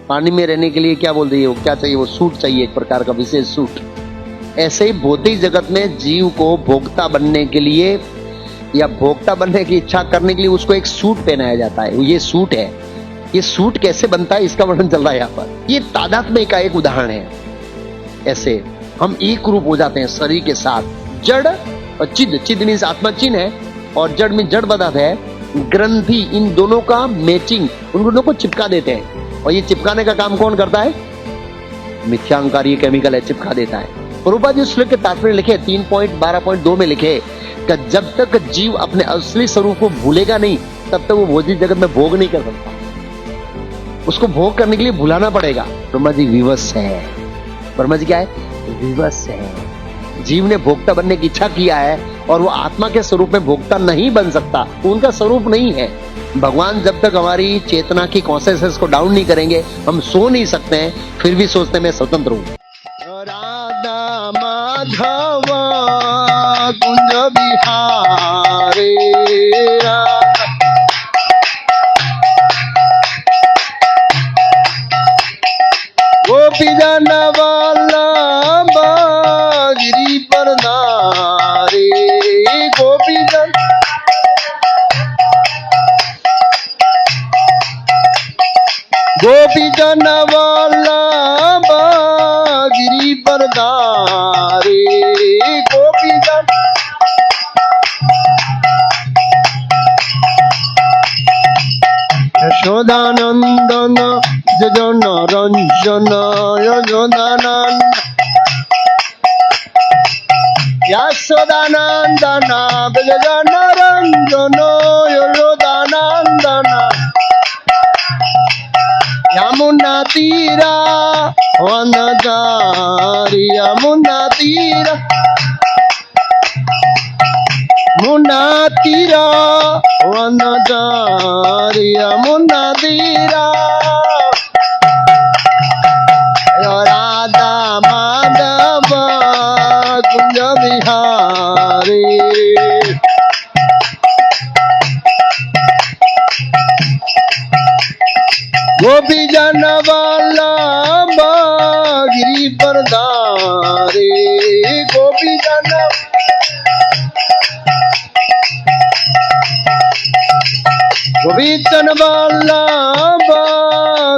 पानी में रहने के लिए क्या बोल रही है, वो क्या चाहिए, वो सूट चाहिए, एक प्रकार का विशेष सूट। ऐसे ही भौतिक जगत में जीव को भोक्ता बनने के लिए या भोक्ता बनने की इच्छा करने के लिए उसको एक सूट पहनाया जाता है। ये सूट है। ये सूट कैसे बनता है इसका वर्णन चल रहा है यहाँ पर। ये तादात्म्य का एक उदाहरण है। ऐसे हम एक रूप हो जाते हैं शरीर के साथ। जड़ और चिद, चिद मीन्स आत्मा चिन्ह है और जड़ में जड़ पदार्थ है। ग्रंथि, इन दोनों का मैचिंग, उन दोनों को चिपका देते हैं। और ये चिपकाने का काम कौन करता है? मिथ्यांकार, ये केमिकल है, चिपका देता है। प्रभुपाद जी श्लोक के तात्पर्य लिखे 3.12.2 में लिखे कि जब तक जीव अपने असली स्वरूप को भूलेगा नहीं तब तक वो भौतिक जगत में भोग नहीं कर सकता। उसको भोग करने के लिए भुलाना पड़ेगा। ब्रह्मा जी विवश है। ब्रह्मा जी क्या है? विवश है। जीव ने भोक्ता बनने की इच्छा किया है और वो आत्मा के स्वरूप में भोक्ता नहीं बन सकता, उनका स्वरूप नहीं है। भगवान जब तक हमारी चेतना की कॉन्शियसनेस को डाउन नहीं करेंगे हम सो नहीं सकते हैं, फिर भी सोचते हैं मैं स्वतंत्र हूं। राधा माधव कुंज बिहारे गोपी जन वल्लभ गिरि पर नारे, गोपी जन वल्लभ गिरि पर नारे, गोपी जन यशोदानंदन जन रंजन यशोदानंद यशोदानंदन जन रंजन यशोदानंदन यमुना तीरा वनचारी, यमुना तीरा मुना तीरा वनचारी, यमुना तीरा राधा माधव कुंज बिहारी। गोपी जन वल्लभ गिरि पर नारे, गोपी जन गोपी जन वल्लभ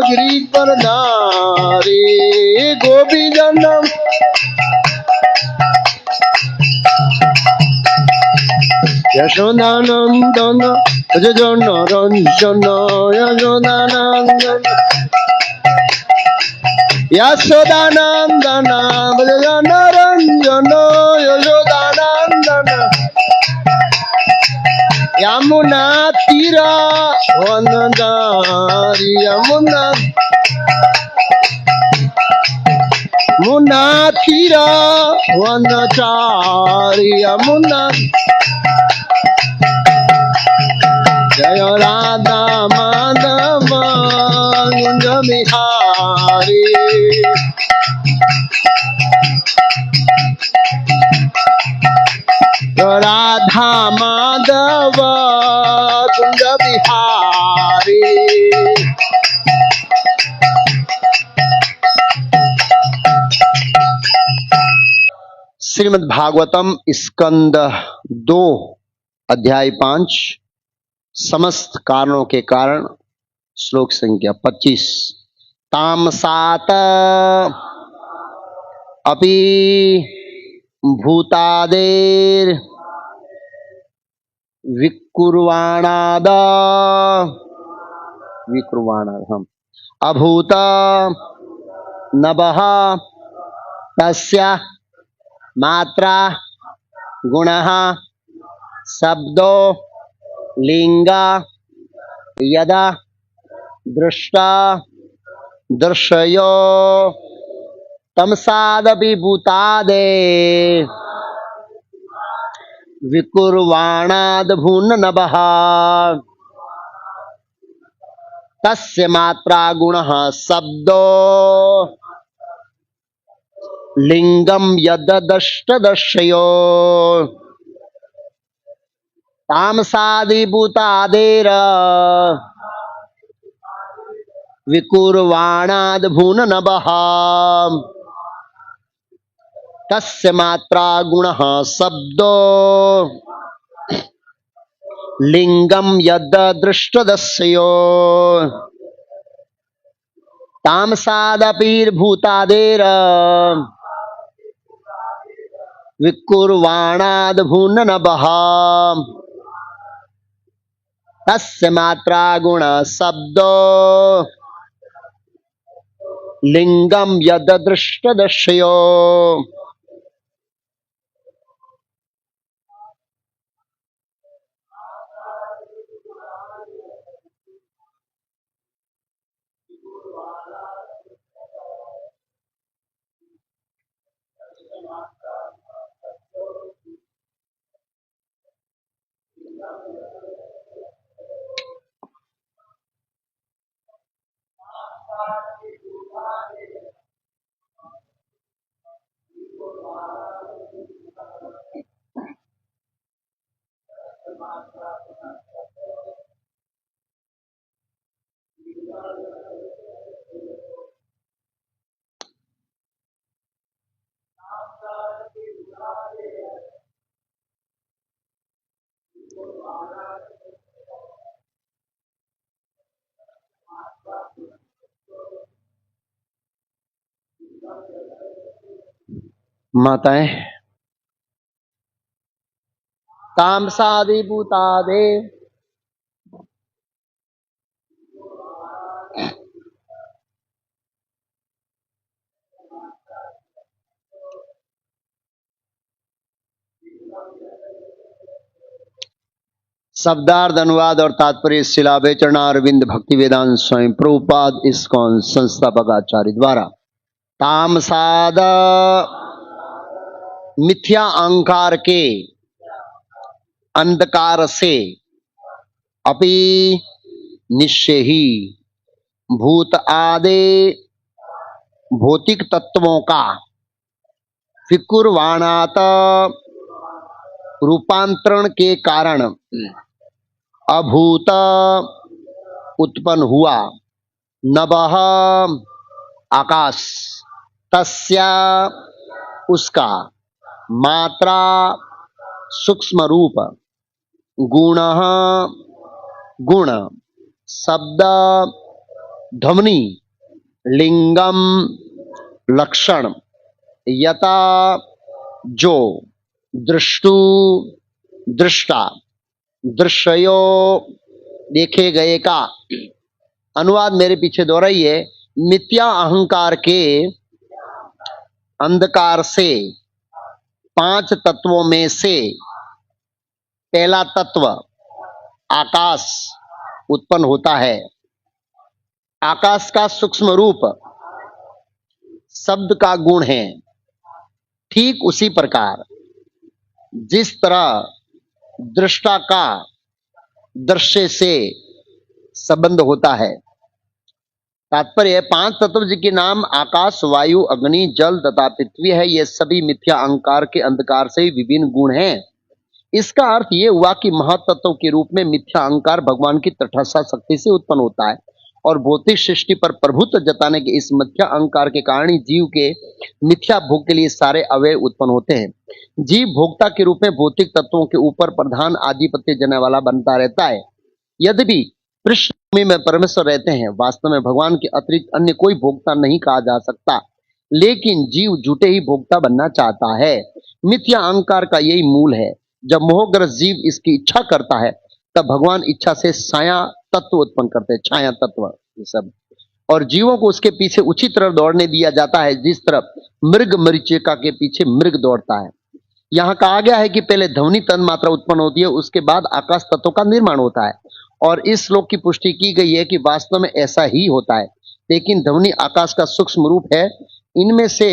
गिरि पर नारे, गोपी जन यशोदानंदन जन रंजन यशोदानंदन यशोदानंदन जन रंजन यशोदानंदन यमुना तीरा वनचारी, यमुना मुना तीरा वनचारी, यमुना जय राधा माधव कुंज बिहारी। राधा माधव कुंज बिहारी। श्रीमद् भागवतम स्कंद 2 अध्याय 5 समस्त कारणों के कारण, श्लोक संख्या 25। तामसात अपि भूतादेर विकुर्वाणाद हम अभूत नभः तस्य मात्रा गुणः शब्दो लिंग यदा दृष्टा दर्शयो तमसादपि भूतादे विकुर्वाणाद भूननभः तस्य मात्रा गुणः शब्दो लिंगम यददष्ट दर्शयो तामसादिभूतादेर विकुर्वाणाद भून नभः तस्य मात्रा गुणः शब्दो लिंगम यद दृष्टदस्यो तामसादपीर्भूतादेर विकुर्वाणाद भून नभः तस्य मात्रा गुण शब्दो लिंगम यद दृष्टदस्यो। माताएं तामसादिभूतादे शब्दार्थ अनुवाद और तात्पर्य शिलाबे चरणारविंद भक्ति वेदांत स्वयं प्रभुपाद इस्कॉन संस्थापक आचार्य द्वारा तामसाद मिथ्या अहंकार के अंधकार से अपि निश्चय ही भूत आदि भौतिक तत्वों का विकुर्वाणात रूपांतरण के कारण अभूत उत्पन्न हुआ नभः आकाश तस्या उसका मात्रा सूक्ष्म रूप गुण गुण शब्द ध्वनि लिंगम लक्षण यथा जो दृष्टु दृष्टा दृश्यो देखे गए का। अनुवाद मेरे पीछे दोहराइए। मिथ्या अहंकार के अंधकार से 5 तत्वों में से पहला तत्व आकाश उत्पन्न होता है। आकाश का सूक्ष्म रूप शब्द का गुण है। ठीक उसी प्रकार जिस तरह दृष्टा का दृश्य से संबंध होता है। तात्पर्य 5 तत्व जिनके नाम आकाश वायु अग्नि जल तथा पृथ्वी है, ये सभी मिथ्या अहंकार के अंधकार से विभिन्न गुण हैं। इसका अर्थ ये हुआ कि महत्त्व के रूप में मिथ्या अहंकार भगवान की तटस्थ शक्ति से उत्पन्न होता है और भौतिक सृष्टि पर प्रभुत्व जताने के इस मिथ्या अहंकार के कारण ही जीव के मिथ्या भोग के लिए सारे अवयव उत्पन्न होते हैं। जीव भोक्ता के रूप में भौतिक तत्वों के ऊपर प्रधान आधिपत्य जनाने वाला बनता रहता है। यद्यपि पृष्ठभूमि में परमेश्वर रहते हैं, वास्तव में भगवान के अतिरिक्त अन्य कोई भोक्ता नहीं कहा जा सकता, लेकिन जीव झूठे ही भोक्ता बनना चाहता है। मिथ्या अहंकार का यही मूल है। जब मोहग्रस्त जीव इसकी इच्छा करता है तब भगवान इच्छा से छाया तत्व उत्पन्न करते हैं, छाया तत्व ये सब, और जीवों को उसके पीछे उचित तरह दौड़ने दिया जाता है जिस तरह मृग मरीचिका के पीछे मृग दौड़ता है। यहाँ कहा गया है कि पहले ध्वनि तन मात्रा उत्पन्न होती है, उसके बाद आकाश तत्व का निर्माण होता है, और इस श्लोक की पुष्टि की गई है कि वास्तव में ऐसा ही होता है। लेकिन ध्वनि आकाश का सूक्ष्म रूप है। इनमें से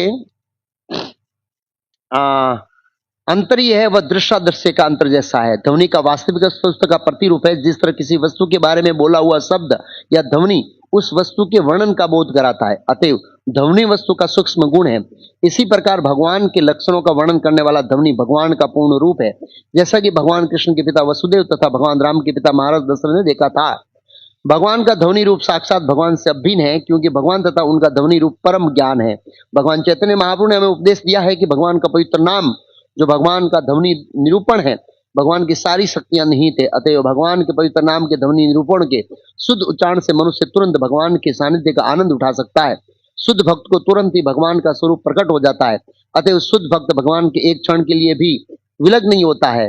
अंतर यह है वह दृश्य का अंतर जैसा है। ध्वनि का वास्तविक वस्तु का प्रतिरूप है। जिस तरह किसी वस्तु के बारे में बोला हुआ शब्द या ध्वनि उस वस्तु के वर्णन का बोध कराता है, अतएव ध्वनि वस्तु का सूक्ष्म गुण है। इसी प्रकार भगवान के लक्षणों का वर्णन करने वाला ध्वनि भगवान का पूर्ण रूप है। जैसा कि भगवान कृष्ण के पिता वसुदेव तथा भगवान राम के पिता महाराज दशरथ ने देखा था। भगवान का ध्वनि रूप साक्षात भगवान से अभिन्न है, क्योंकि भगवान तथा उनका ध्वनि रूप परम ज्ञान है। भगवान चैतन्य महाप्रभु ने हमें उपदेश दिया है कि भगवान का पवित्र नाम जो भगवान का ध्वनि निरूपण है, भगवान की सारी शक्तियां निहित है। अतएव भगवान के पवित्र नाम के ध्वनि निरूपण के शुद्ध उच्चारण से मनुष्य तुरंत भगवान के सानिध्य का आनंद उठा सकता है। शुद्ध भक्त को तुरंत ही भगवान का स्वरूप प्रकट हो जाता है। अतएव शुद्ध भक्त भगवान के एक क्षण के लिए भी विलग नहीं होता है।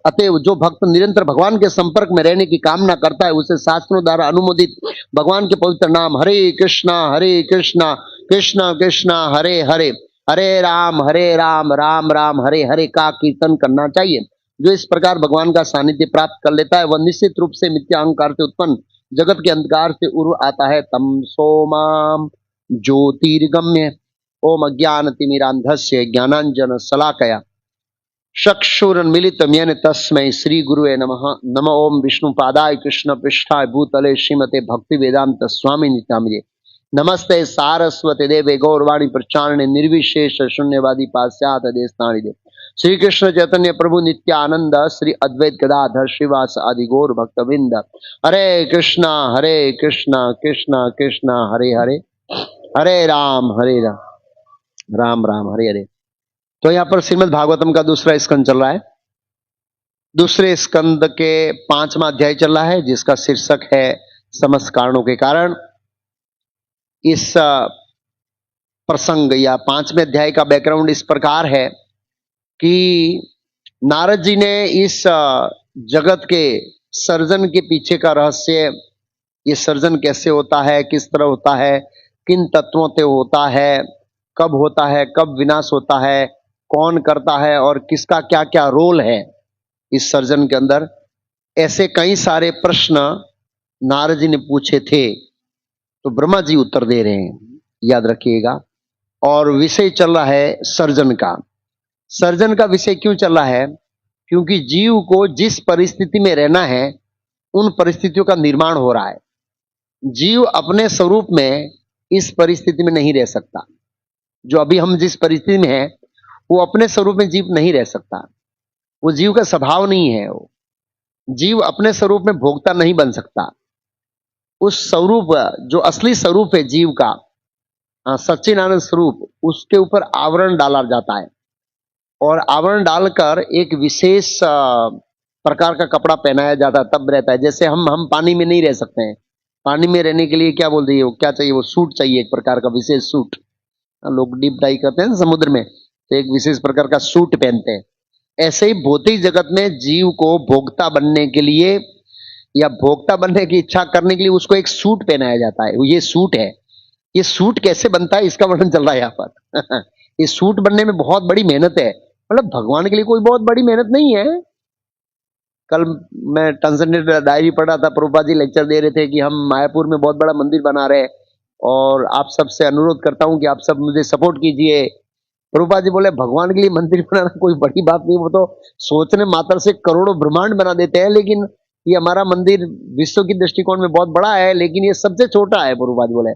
अतएव जो भक्त निरंतर भगवान के संपर्क में रहने की कामना करता है, उसे शास्त्रों द्वारा अनुमोदित भगवान के पवित्र नाम हरे कृष्णा कृष्ण कृष्ण हरे हरे, हरे राम राम राम हरे हरे का कीर्तन करना चाहिए। जो इस प्रकार भगवान का सानिध्य प्राप्त कर लेता है, वह निश्चित रूप से मिथ्या अहंकार से उत्पन्न जगत के अंधकार से उड़ आता है। तम सोमाम ज्योतिर्गम्य ओम अज्ञानतिमिरान्धस्य ज्ञानांजन शलाकया चक्षुरुन्मीलितं येन तस्मै श्री गुरुवे नमः। नमो ओम विष्णुपादाय कृष्ण पृष्ठाय भूतले श्रीमते भक्ति वेदांत स्वामी नित्यामिरे। नमस्ते सारस्वती देवे गौरवाणी प्रचारणे निर्विशेष शून्यवादी पाश्चात्य देशतारिणे। श्री कृष्ण चैतन्य प्रभु नित्यानंद श्री अद्वैत गदाधर श्रीवास आदि गौर भक्तवृंद। हरे कृष्णा कृष्ण कृष्ण हरे हरे, हरे राम राम राम हरे हरे। तो यहाँ पर श्रीमद् भागवतम का दूसरा स्कंद चल रहा है। दूसरे स्कंद के 5वां अध्याय चल रहा है, जिसका शीर्षक है समस्त कारणों के कारण। इस प्रसंग या 5वें अध्याय का बैकग्राउंड इस प्रकार है कि नारद जी ने इस जगत के सर्जन के पीछे का रहस्य, ये सर्जन कैसे होता है, किस तरह होता है, किन तत्वों से होता है, कब होता है, कब विनाश होता है, कौन करता है और किसका क्या क्या रोल है इस सर्जन के अंदर, ऐसे कई सारे प्रश्न नारद जी ने पूछे थे। तो ब्रह्मा जी उत्तर दे रहे हैं, याद रखिएगा। और विषय चल रहा है सर्जन का। सर्जन का विषय क्यों चल रहा है? क्योंकि जीव को जिस परिस्थिति में रहना है, उन परिस्थितियों का निर्माण हो रहा है। जीव अपने स्वरूप में इस परिस्थिति में नहीं रह सकता। जो अभी हम जिस परिस्थिति में है, वो अपने स्वरूप में जीव नहीं रह सकता। वो जीव का स्वभाव नहीं है। वो जीव अपने स्वरूप में भोक्ता नहीं बन सकता। उस स्वरूप, जो असली स्वरूप है जीव का, सच्चिदानंद स्वरूप, उसके ऊपर आवरण डाला जाता है। और आवरण डालकर एक विशेष प्रकार का कपड़ा पहनाया जाता है, तब रहता है। जैसे हम पानी में नहीं रह सकते हैं। पानी में रहने के लिए क्या बोल रही है, वो क्या चाहिए, वो सूट चाहिए, एक प्रकार का विशेष सूट। लोग डीप डाइव करते हैं समुद्र में, तो एक विशेष प्रकार का सूट पहनते हैं। ऐसे ही भौतिक जगत में जीव को भोक्ता बनने के लिए या भोक्ता बनने की इच्छा करने के लिए उसको एक सूट पहनाया जाता है। ये सूट है। ये सूट कैसे बनता है, इसका वर्णन चल रहा है यहाँ पर। इस सूट बनने में बहुत बड़ी मेहनत है। मतलब भगवान के लिए कोई बहुत बड़ी मेहनत नहीं है। कल मैं ट्रांसेंडेंटल डायरी पढ़ रहा था, प्रभुपाद जी लेक्चर दे रहे थे कि हम मायापुर में बहुत बड़ा मंदिर बना रहे हैं और आप सबसे अनुरोध करता हूं कि आप सब मुझे सपोर्ट कीजिए। प्रभुपाद जी बोले भगवान के लिए मंदिर बनाना कोई बड़ी बात नहीं, वो तो सोचने मात्र से करोड़ों ब्रह्मांड बना देते हैं। लेकिन ये हमारा मंदिर विश्व की दृष्टिकोण में बहुत बड़ा है, लेकिन ये सबसे छोटा है, प्रभुपाद बोले।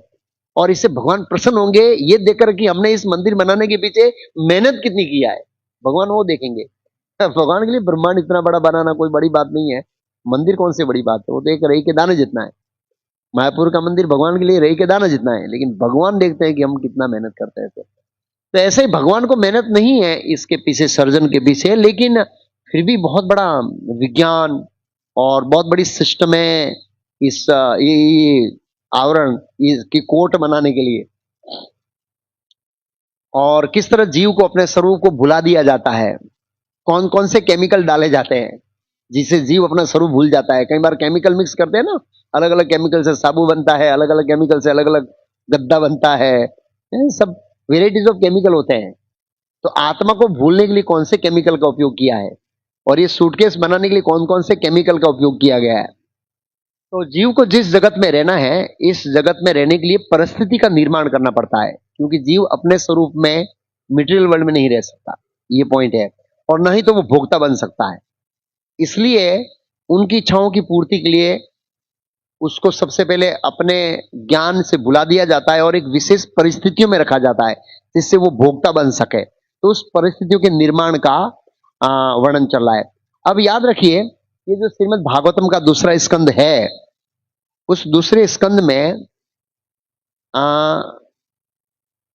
और इससे भगवान प्रसन्न होंगे ये देखकर कि हमने इस मंदिर बनाने के पीछे मेहनत कितनी किया है, भगवान वो देखेंगे। भगवान के लिए ब्रह्मांड इतना बड़ा बनाना कोई बड़ी बात नहीं है। मंदिर कौन सी बड़ी बात है, वो तो एक रई के दाने जितना है। मायापुर का मंदिर भगवान के लिए रई के दाने जितना है, लेकिन भगवान देखते हैं कि हम कितना मेहनत करते हैं। तो ऐसे ही भगवान को मेहनत नहीं है इसके पीछे, सर्जन के पीछे, लेकिन फिर भी बहुत बड़ा विज्ञान और बहुत बड़ी सिस्टम है इस ये आवरण की कोट बनाने के लिए। और किस तरह जीव को अपने स्वरूप को भुला दिया जाता है, कौन कौन से केमिकल डाले जाते हैं जिससे जीव अपना स्वरूप भूल जाता है। कई बार केमिकल मिक्स करते हैं ना, अलग अलग केमिकल से साबु बनता है, अलग अलग केमिकल से अलग अलग गद्दा बनता है, सब वेराइटीज ऑफ केमिकल होते हैं। तो आत्मा को भूलने के लिए कौन से केमिकल का उपयोग किया है, और ये सूटकेस बनाने के लिए कौन कौन से केमिकल का उपयोग किया गया है। तो जीव को जिस जगत में रहना है, इस जगत में रहने के लिए परिस्थिति का निर्माण करना पड़ता है, क्योंकि जीव अपने स्वरूप में मटेरियल वर्ल्ड में नहीं रह सकता, ये पॉइंट है। और न ही तो वो भोक्ता बन सकता है। इसलिए उनकी इच्छाओं की पूर्ति के लिए उसको सबसे पहले अपने ज्ञान से भुला दिया जाता है और एक विशेष परिस्थितियों में रखा जाता है जिससे वो भोक्ता बन सके। तो उस परिस्थितियों के निर्माण का वर्णन चल रहा है। अब याद रखिए, ये जो श्रीमद् भागवतम का दूसरा स्कंद है, उस दूसरे स्कंद में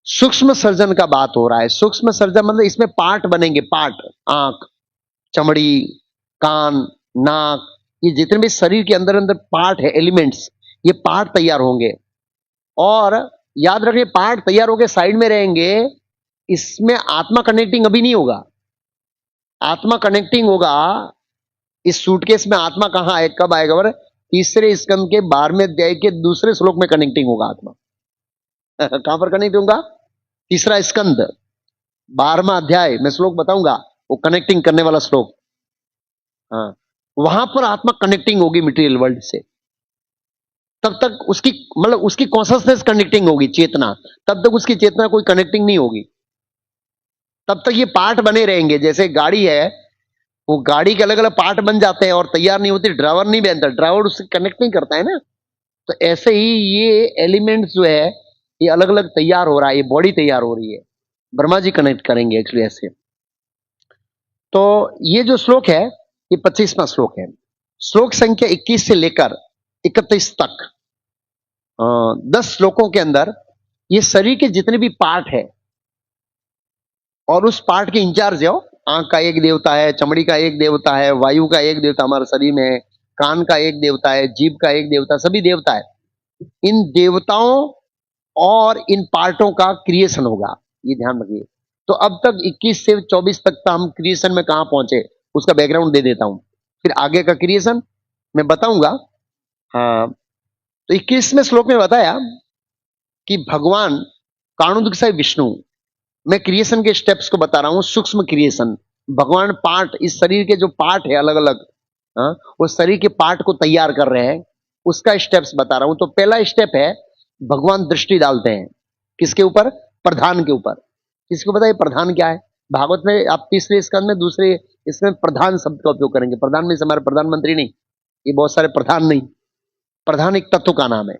सूक्ष्म सर्जन का बात हो रहा है। सूक्ष्म सर्जन मतलब इसमें पार्ट बनेंगे, पार्ट, आंख, चमड़ी, कान, नाक, ये जितने भी शरीर के अंदर अंदर पार्ट है, एलिमेंट्स, ये पार्ट तैयार होंगे। और याद रखिए, पार्ट तैयार होकर साइड में रहेंगे, इसमें आत्मा कनेक्टिंग अभी नहीं होगा। आत्मा कनेक्टिंग होगा इस सूटकेस में। आत्मा कहां आए, कब आएगा? और तीसरे स्कंद के 12वें अध्याय के दूसरे श्लोक में कनेक्टिंग होगा आत्मा। कहां पर कनेक्ट होगा? तीसरा स्कंद 12वां अध्याय में श्लोक बताऊंगा, वो कनेक्टिंग करने वाला श्लोक। हाँ, वहां पर आत्मा कनेक्टिंग होगी मटेरियल वर्ल्ड से। तब तक उसकी मतलब उसकी कॉन्शियसनेस कनेक्टिंग होगी, चेतना। तब तक उसकी चेतना कोई कनेक्टिंग नहीं होगी। तब तक ये पार्ट बने रहेंगे। जैसे गाड़ी है, वो गाड़ी के अलग अलग पार्ट बन जाते हैं और तैयार नहीं होती, ड्राइवर नहीं बनता, ड्राइवर उससे कनेक्ट नहीं करता है ना। तो ऐसे ही ये एलिमेंट्स जो है, ये अलग अलग तैयार हो रहा है, ये बॉडी तैयार हो रही है। ब्रह्मा जी कनेक्ट करेंगे एक्चुअली ऐसे। तो ये जो श्लोक है, ये 25वां श्लोक है। श्लोक संख्या 21 से लेकर 31 तक 10 श्लोकों के अंदर ये शरीर के जितने भी पार्ट है और उस पार्ट के इंचार्ज है, आंख का एक देवता है, चमड़ी का एक देवता है, वायु का एक देवता हमारे शरीर में है, कान का एक देवता है, जीभ का एक देवता, सभी देवता है। इन देवताओं और इन पार्टों का क्रिएशन होगा, ये ध्यान रखिए। तो अब तक 21 से 24 तक का हम क्रिएशन में कहां पहुंचे, उसका बैकग्राउंड दे देता हूं, फिर आगे का क्रिएशन मैं बताऊंगा। हाँ, तो 21वें श्लोक में बताया कि भगवान कारणोदक विष्णु, मैं क्रिएशन के स्टेप्स को बता रहा हूं, सूक्ष्म क्रिएशन। भगवान पार्ट, इस शरीर के जो पार्ट है अलग अलग, वो शरीर के पार्ट को तैयार कर रहे हैं, उसका स्टेप्स बता रहा हूं। तो पहला स्टेप है, भगवान दृष्टि डालते हैं किसके ऊपर? प्रधान के ऊपर। किसको पता है प्रधान क्या है? भागवत में आप तीसरे स्कंद में दूसरे इसमें प्रधान शब्द का उपयोग करेंगे। प्रधान में हमारे प्रधानमंत्री नहीं, ये बहुत सारे प्रधान नहीं, प्रधान एक तत्व का नाम है।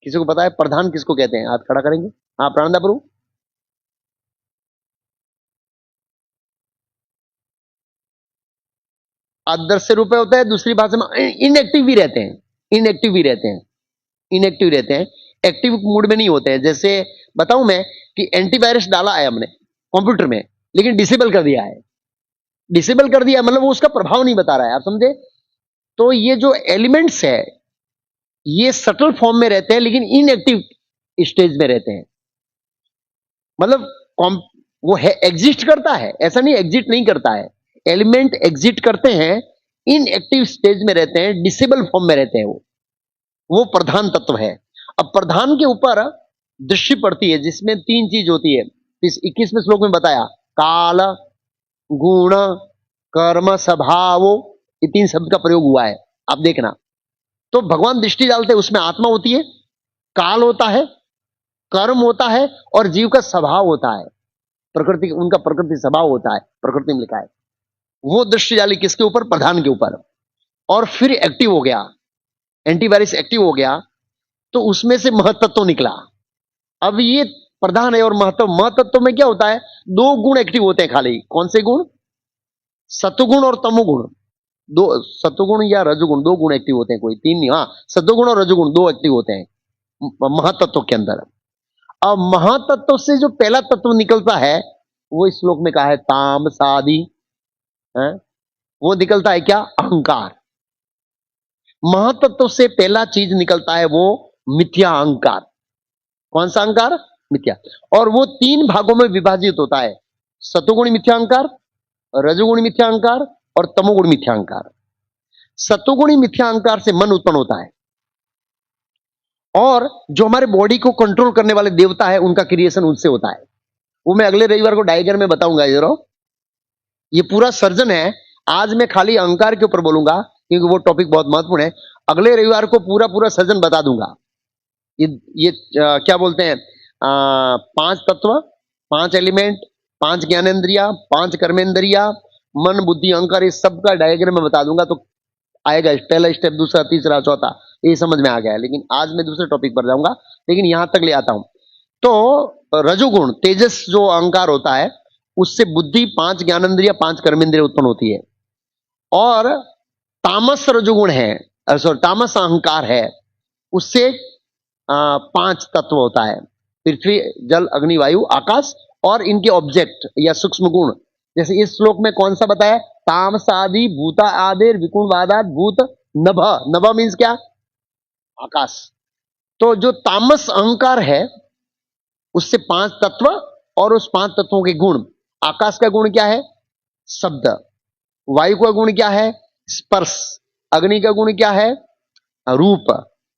किसी को पता है प्रधान किसको कहते हैं? हाथ खड़ा करेंगे। हाँ, प्राणदा प्रभु। आदर्श रूप होता है, दूसरी भाषा में इनएक्टिव भी रहते हैं, इनएक्टिव भी रहते हैं, इनएक्टिव रहते हैं, एक्टिव मूड में नहीं होते हैं। जैसे बताऊं मैं कि एंटीवायरस डाला है हमने कंप्यूटर में, लेकिन डिसेबल कर दिया है। डिसेबल कर दिया मतलब वो उसका प्रभाव नहीं बता रहा है, आप समझे? तो ये जो एलिमेंट्स है, ये सटल फॉर्म में रहते हैं, लेकिन इनएक्टिव स्टेज में रहते हैं। मतलब वो है, एग्जिस्ट करता है, ऐसा नहीं एग्जिट नहीं करता है। एलिमेंट एग्जिट करते हैं, इनएक्टिव स्टेज में रहते हैं, डिसेबल फॉर्म में रहते हैं। वो प्रधान तत्व है। अब प्रधान के ऊपर दृष्टि पड़ती है, जिसमें 3 चीज होती है। इस 21वें श्लोक में बताया, काल, गुण, कर्म, स्वभाव, ये 3 शब्द का प्रयोग हुआ है, आप देखना। तो भगवान दृष्टि डालते हैं, उसमें आत्मा होती है, काल होता है, कर्म होता है, और जीव का स्वभाव होता है, प्रकृति, उनका प्रकृति स्वभाव होता है, प्रकृति में लिखा है। वो दृष्टि डाली किसके ऊपर? प्रधान के ऊपर। और फिर एक्टिव हो गया, एंटीवायरस एक्टिव हो गया, तो उसमें से महतत्व निकला। अब ये प्रधान है और महतत्व में क्या होता है? 2 गुण एक्टिव होते हैं खाली। कौन से गुण? सत्वगुण और तमोगुण। 2 सत्वगुण या रजोगुण, 2 गुण एक्टिव होते हैं, कोई 3 नहीं। हाँ, सत्वगुण और रजोगुण 2 एक्टिव होते हैं महातत्व के अंदर। अब महातत्व से जो पहला तत्व निकलता है, वो इस श्लोक में कहा है तामस आदि, वो निकलता है क्या? अहंकार। महातत्व से पहला चीज निकलता है वो मिथ्या अहंकार। कौन सा अहंकार? मिथ्या। और वो 3 भागों में विभाजित होता है, सतोगुण मिथ्या अहंकार, रजोगुण मिथ्या अहंकार और तमोगुण मिथ्या अहंकार। सतोगुणी मिथ्या अहंकार से मन उत्पन्न होता है, और जो हमारे बॉडी को कंट्रोल करने वाले देवता है, उनका क्रिएशन उनसे होता है। वो मैं अगले रविवार को डायग्राम में बताऊंगा। जरा ये पूरा सर्जन है। आज मैं खाली अहंकार के ऊपर बोलूंगा, क्योंकि वो टॉपिक बहुत महत्वपूर्ण है। अगले रविवार को पूरा सर्जन बता दूंगा। ये क्या बोलते हैं, 5 तत्व, 5 एलिमेंट, 5 ज्ञानेन्द्रिया, 5 कर्मेंद्रिया, मन, बुद्धि, अहंकार, इस सब का डायग्राम में बता दूंगा। तो आएगा पहला स्टेप, दूसरा, तीसरा, चौथा, ये समझ में आ गया है। लेकिन आज मैं दूसरे टॉपिक पर जाऊंगा, लेकिन यहां तक ले आता हूं। तो रजोगुण, तेजस जो अहंकार होता है, उससे बुद्धि, 5 ज्ञानेन्द्रिया, 5 कर्मेंद्रिया उत्पन्न होती है। और तामस रजोगुण है, सॉरी तामस अहंकार है, उससे 5 तत्व होता है, पृथ्वी जल अग्नि वायु आकाश, और इनके ऑब्जेक्ट या सूक्ष्म गुण। जैसे इस श्लोक में कौन सा बताया, तामसादि भूता आदिर विकुणवादात भूत नभ, नभ मीन्स क्या, आकाश। तो जो तामस अहंकार है उससे 5 तत्व, और उस 5 तत्वों के गुण। आकाश का गुण क्या है, शब्द। वायु का गुण क्या है, स्पर्श। अग्नि का गुण क्या है, रूप।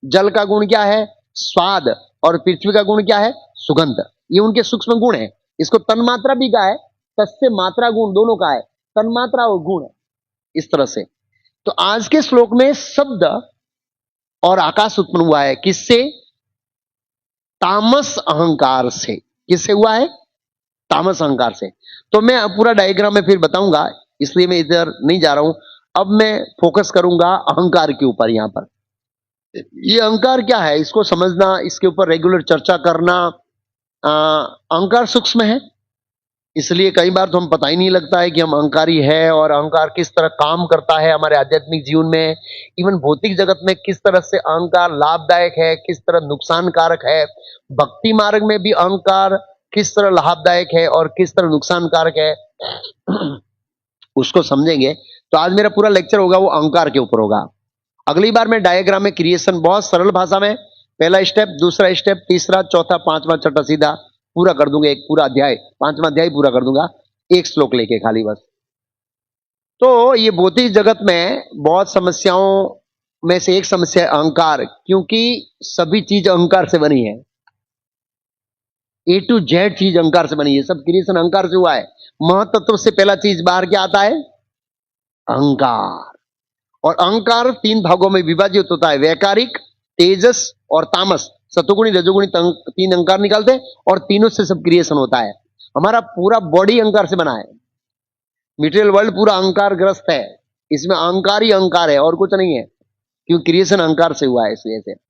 जल का गुण क्या है, स्वाद। और पृथ्वी का गुण क्या है, सुगंध। ये उनके सूक्ष्म गुण है। इसको तन्मात्रा भी कहा है, तस्य मात्रा गुण दोनों का है, तन्मात्रा और गुण, इस तरह से। तो आज के श्लोक में शब्द और आकाश उत्पन्न हुआ है, किससे, तामस अहंकार से। किससे हुआ है, तामस अहंकार से। तो मैं पूरा डायग्राम में फिर बताऊंगा, इसलिए मैं इधर नहीं जा रहा हूं। अब मैं फोकस करूंगा अहंकार के ऊपर। यहां पर ये अहंकार क्या है, इसको समझना, इसके ऊपर रेगुलर चर्चा करना। अहंकार सूक्ष्म है, इसलिए कई बार तो हम पता ही नहीं लगता है कि हम अहंकारी है, और अहंकार किस तरह काम करता है हमारे आध्यात्मिक जीवन में, इवन भौतिक जगत में किस तरह से अहंकार लाभदायक है, किस तरह नुकसानकारक है। भक्ति मार्ग में भी अहंकार किस तरह लाभदायक है और किस तरह नुकसानकारक है, उसको समझेंगे। तो आज मेरा पूरा लेक्चर होगा वो अहंकार के ऊपर होगा। अगली बार मैं डायग्राम में क्रिएशन बहुत सरल भाषा में, पहला स्टेप, दूसरा स्टेप, तीसरा, चौथा, पांचवा, छठा, सीधा पूरा कर दूंगा। एक पूरा अध्याय, 5वां अध्याय पूरा कर दूंगा, एक श्लोक लेके खाली बस। तो ये भौतिक जगत में बहुत समस्याओं में से एक समस्या है अहंकार, क्योंकि सभी चीज अहंकार से बनी है। A to Z चीज अहंकार से बनी है, सब क्रिएशन अहंकार से हुआ है। महतत्व से पहला चीज बाहर क्या आता है, अहंकार। और अहंकार 3 भागों में विभाजित होता है, वैकारिक, तेजस और तामस। सतुगुणी रजोगुणी 3 अहंकार निकालते हैं, और तीनों से सब क्रिएशन होता है। हमारा पूरा बॉडी अहंकार से बना है, मटेरियल वर्ल्ड पूरा अहंकार ग्रस्त है, इसमें अहंकार ही अहंकार है और कुछ नहीं है, क्योंकि क्रिएशन अहंकार से हुआ है इसलिए से।